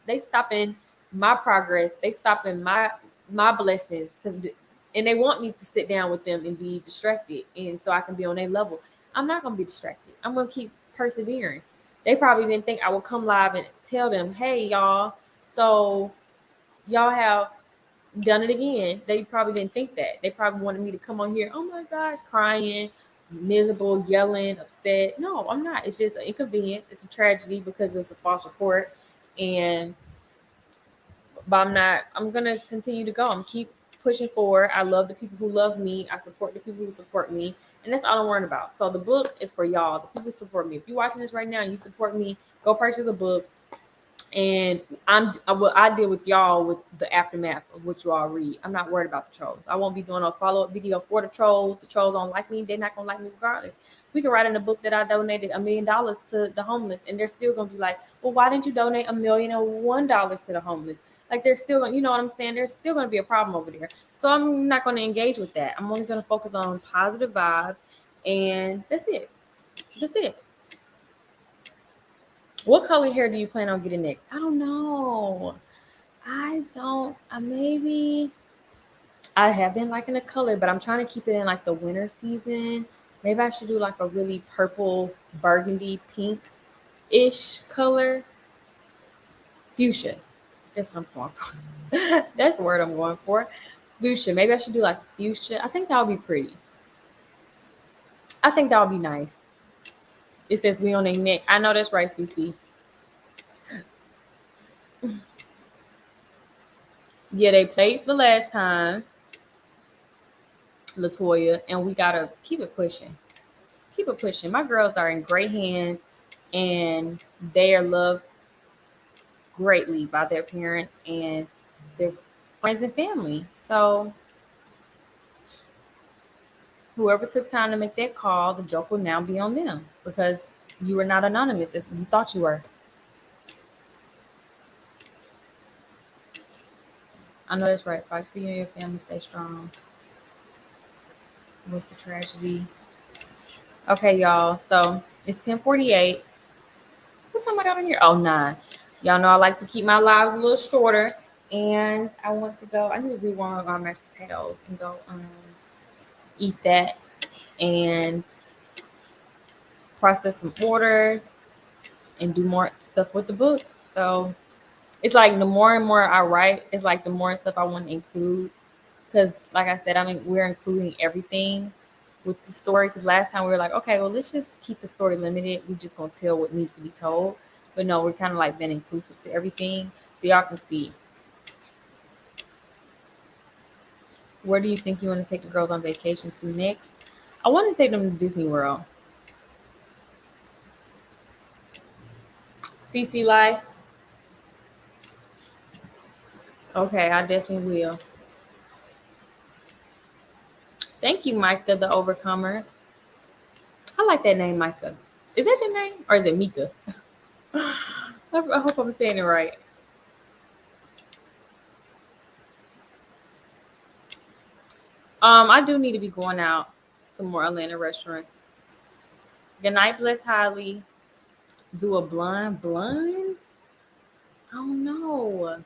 they stopping my progress, they stopping my blessings and they want me to sit down with them and be distracted, and so I can be on their level. I'm not going to be distracted. I'm going to keep persevering. They probably didn't think I would come live and tell them, hey, y'all, so y'all have done it again. They probably didn't think that. They probably wanted me to come on here, oh my gosh, crying, miserable, yelling, upset. No, I'm not. It's just an inconvenience. It's a tragedy because it's a false report. And but I'm gonna continue to go. I'm keep pushing forward. I love the people who love me. I support the people who support me. And that's all I'm worried about. So the book is for y'all, the people who support me. If you're watching this right now and you support me, go purchase the book. And I deal with y'all with the aftermath of what you all read. I'm not worried about the trolls. I won't be doing a follow-up video for the trolls. The trolls don't like me. They're not gonna like me regardless. We can write in the book that I donated $1 million to the homeless, and they're still gonna be like, well, why didn't you donate $1,001,001 to the homeless? Like they're still gonna, you know what I'm saying? There's still gonna be a problem over there. So I'm not gonna engage with that. I'm only gonna focus on positive vibes, and that's it. That's it. What color hair do you plan on getting next? I don't know. Maybe I have been liking the color, but I'm trying to keep it in like the winter season. Maybe I should do like a really purple, burgundy, pink-ish color. Fuchsia. That's what I'm going for. That's the word I'm going for. Fuchsia. Maybe I should do like fuchsia. I think that would be pretty. I think that would be nice. It says we on their neck. I know that's right, Cece. Yeah, they played the last time, Latoya, and we gotta keep it pushing. Keep it pushing. My girls are in great hands, and they are loved greatly by their parents and their friends and family. So whoever took time to make that call, the joke will now be on them because you were not anonymous as you thought you were. I know that's right. Fight for you and your family. Stay strong. What's the tragedy? Okay, y'all. So it's 10:48. What time I got on here? Oh, 9. Y'all know I like to keep my lives a little shorter. And I want to go. I need to rewarm my mashed potatoes and go eat that and process some orders and do more stuff with the book. So it's like the more and more I write, it's like the more stuff I want to include. Because like I said, I mean, we're including everything with the story. Because last time we were like, okay, well, let's just keep the story limited. We're just going to tell what needs to be told. But no, we're kind of like being inclusive to everything. So y'all can see. Where do you think you want to take the girls on vacation to next? I want to take them to Disney World. CC Life. Okay, I definitely will. Thank you, Micah, the Overcomer. I like that name, Micah. Is that your name? Or is it Mika? I hope I'm saying it right. I do need to be going out to more Atlanta restaurants. Good night, Bless Holly. Do a blind? I don't know.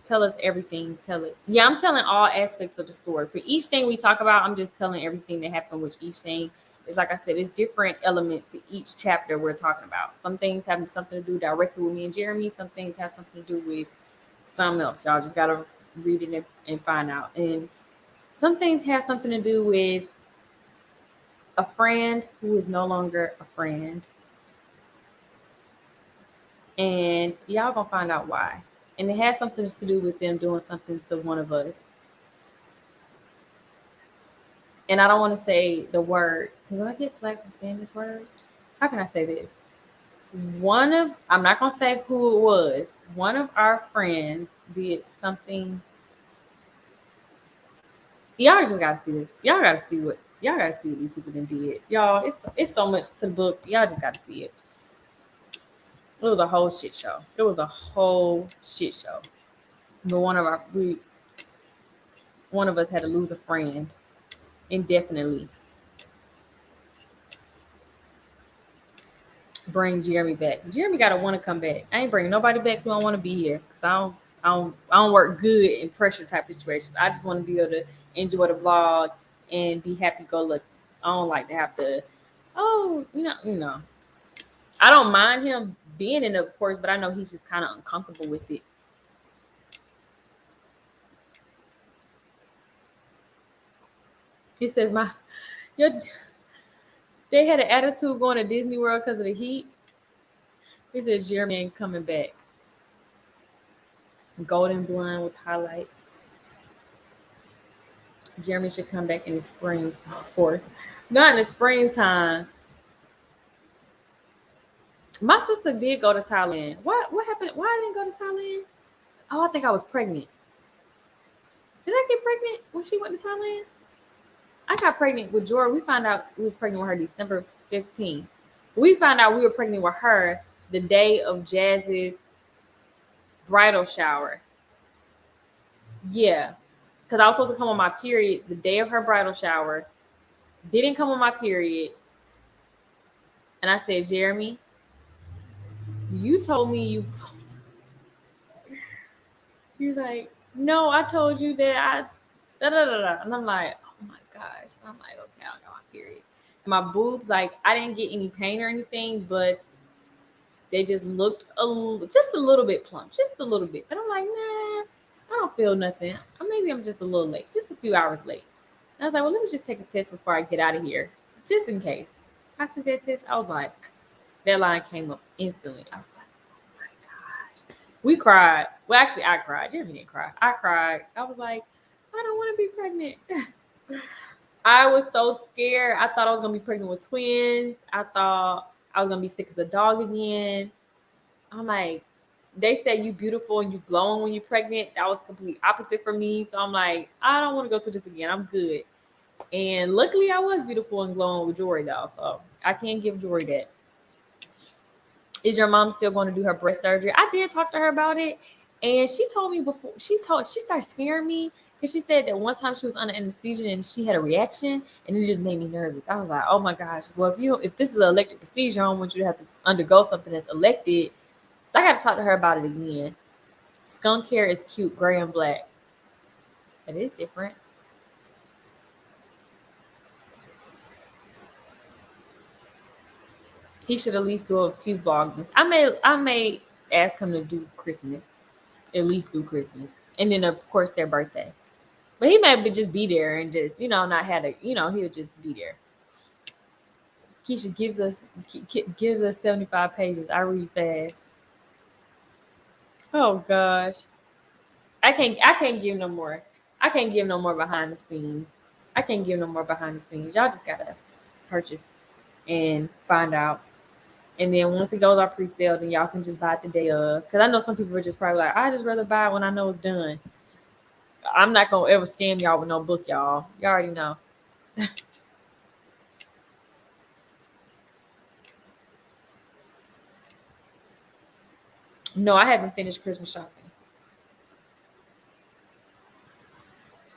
Tell us everything. Tell it. Yeah, I'm telling all aspects of the story. For each thing we talk about, I'm just telling everything that happened with each thing. It's like I said, it's different elements to each chapter we're talking about. Some things have something to do directly with me and Jeremy. Some things have something to do with something else. Y'all just gotta read it and find out. And some things have something to do with a friend who is no longer a friend. And y'all gonna find out why. And it has something to do with them doing something to one of us. And I don't want to say the word, because I get flack for saying this word. How can I say this? I'm not gonna say who it was. One of our friends did something. Y'all just gotta see this. Y'all gotta see what these people did. Y'all, it's so much to the book. Y'all just gotta see it. It was a whole shit show. But one of us had to lose a friend indefinitely. Bring Jeremy back. Jeremy gotta want to come back. I ain't bringing nobody back who don't want to be here. Cause I don't work good in pressure type situations. I just want to be able to enjoy the vlog and be happy go lucky. I don't like to have to. Oh, you know. I don't mind him being in it, of course, but I know he's just kind of uncomfortable with it. He says, they had an attitude going to Disney World because of the heat. He said, Jeremy ain't coming back. Golden blonde with highlights. Jeremy should come back in the spring fourth. Not in the springtime. My sister did go to Thailand. What happened? Why I didn't go to Thailand? Oh, I think I was pregnant. Did I get pregnant when she went to Thailand? I got pregnant with Jori. We found out we was pregnant with her December 15th. We found out we were pregnant with her the day of Jazz's bridal shower. Yeah. Because I was supposed to come on my period the day of her bridal shower. Didn't come on my period. And I said, Jeremy, you told me you. He was like, no, I told you that I. Da, da, da, da. And I'm like, oh my gosh. And I'm like, okay, I got my period. My boobs, like, I didn't get any pain or anything, but they just looked just a little bit plump, just a little bit. But I'm like, nah, I don't feel nothing. Or maybe I'm just a little late, just a few hours late. And I was like, well, let me just take a test before I get out of here, just in case. I took that test. I was like, that line came up instantly. I was like, oh my gosh. We cried. Well, actually, I cried. Jeremy didn't cry. I cried. I was like, I don't want to be pregnant. I was so scared. I thought I was going to be pregnant with twins. I thought I was going to be sick as a dog again. I'm like, they say you beautiful and you glowing when you're pregnant. That was complete opposite for me. So I'm like, I don't want to go through this again. I'm good. And luckily I was beautiful and glowing with Jori though. So I can't give Jori that. Is your mom still going to do her breast surgery? I did talk to her about it. And she told me before, she started scaring me. Because she said that one time she was under anesthesia and she had a reaction and it just made me nervous. I was like, oh my gosh. Well, if this is an elective procedure, I don't want you to have to undergo something that's elected. So I got to talk to her about it again. Skunk hair is cute, gray and black. It is different. He should at least do a few Vlogmas. I may ask him to do Christmas. At least do Christmas. And then of course their birthday. But he might just be there and just, not have to, he'll just be there. Keesha gives us 75 pages. I read fast. Oh gosh. I can't give no more. I can't give no more behind the scenes. Y'all just gotta purchase and find out. And then once it goes on pre-sale, then y'all can just buy it the day of. Because I know some people are just probably like, I just rather buy it when I know it's done. I'm not gonna ever scam y'all with no book, y'all. Y'all already know. No, I haven't finished Christmas shopping.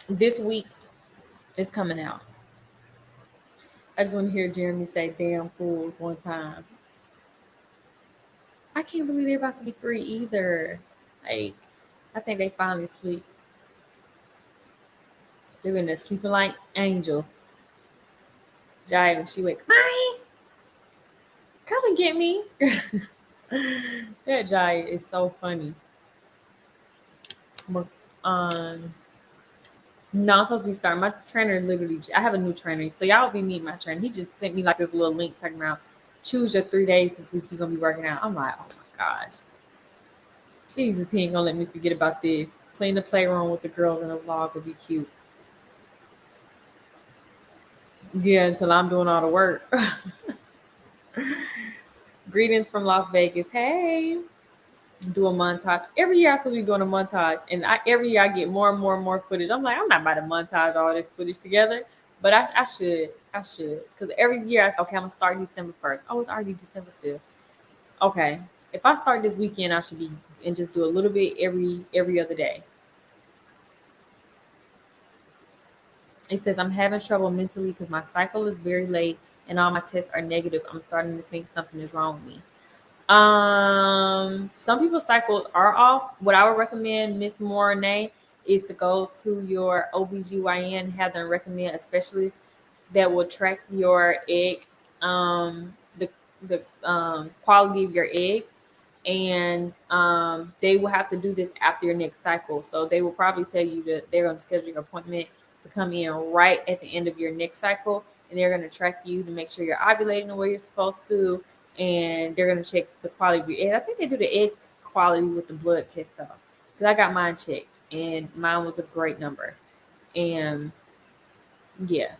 This week is coming out. I just want to hear Jeremy say damn fools one time. I can't believe they're about to be 3 either. Like, I think they finally sleep. They're in there sleeping like angels. Jai, when she wake, Mommy, come and get me. That Jai is so funny. But, no, I'm supposed to be starting. My trainer literally, I have a new trainer. So y'all will be meeting my trainer. He just sent me like this little link talking about choose your 3 days this week you're going to be working out. I'm like, oh my gosh. Jesus, he ain't going to let me forget about this. Playing the playroom with the girls in the vlog would be cute. Yeah, until I'm doing all the work. Greetings from Las Vegas. Hey. Do a montage. Every year I'm supposed to be doing a montage. And every year I get more and more and more footage. I'm like, I'm not about to montage all this footage together. But I should. I should. Because every year I say, okay, I'm going to start December 1st. Oh, it's already December 5th. Okay. If I start this weekend, I should be and just do a little bit every other day. It says, I'm having trouble mentally because my cycle is very late and all my tests are negative. I'm starting to think something is wrong with me. Some people's cycles are off. What I would recommend, Miss Mornay, is to go to your OBGYN, have them recommend a specialist that will track your egg, the quality of your eggs. And they will have to do this after your next cycle. So they will probably tell you that they're going to schedule your appointment to come in right at the end of your next cycle. And they're going to track you to make sure you're ovulating the way you're supposed to. And they're going to check the quality of your egg. I think they do the egg quality with the blood test though. Because I got mine checked and mine was a great number. And yeah.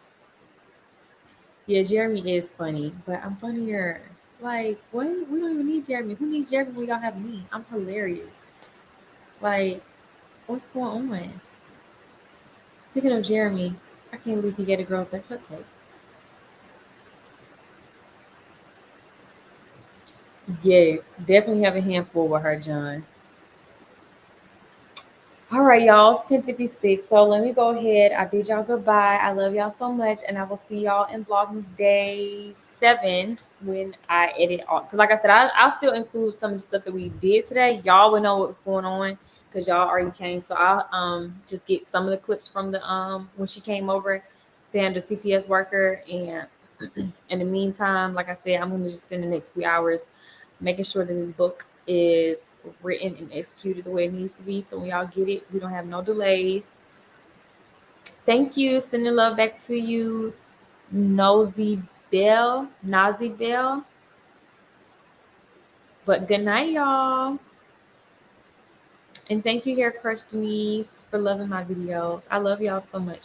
Yeah, Jeremy is funny, but I'm funnier. Like, what? We don't even need Jeremy. Who needs Jeremy? We don't have me. I'm hilarious. Like, what's going on? Speaking of Jeremy, I can't believe he get a girl's that cupcake. Yes, definitely have a handful with her, John. All right, y'all, it's 10:56. So let me go ahead. I bid y'all goodbye. I love y'all so much, and I will see y'all in Vlogmas Day 7 when I edit all. Because like I said, I'll still include some of the stuff that we did today. Y'all will know what was going on because y'all already came. So I'll just get some of the clips from the when she came over to handle the CPS worker. And in the meantime, like I said, I'm gonna just spend the next few hours making sure that this book is written and executed the way it needs to be. So when y'all get it, we don't have no delays. Thank you. Sending love back to you, Nazi Bell. But good night, y'all. And thank you, Hair Crush Denise, for loving my videos. I love y'all so much.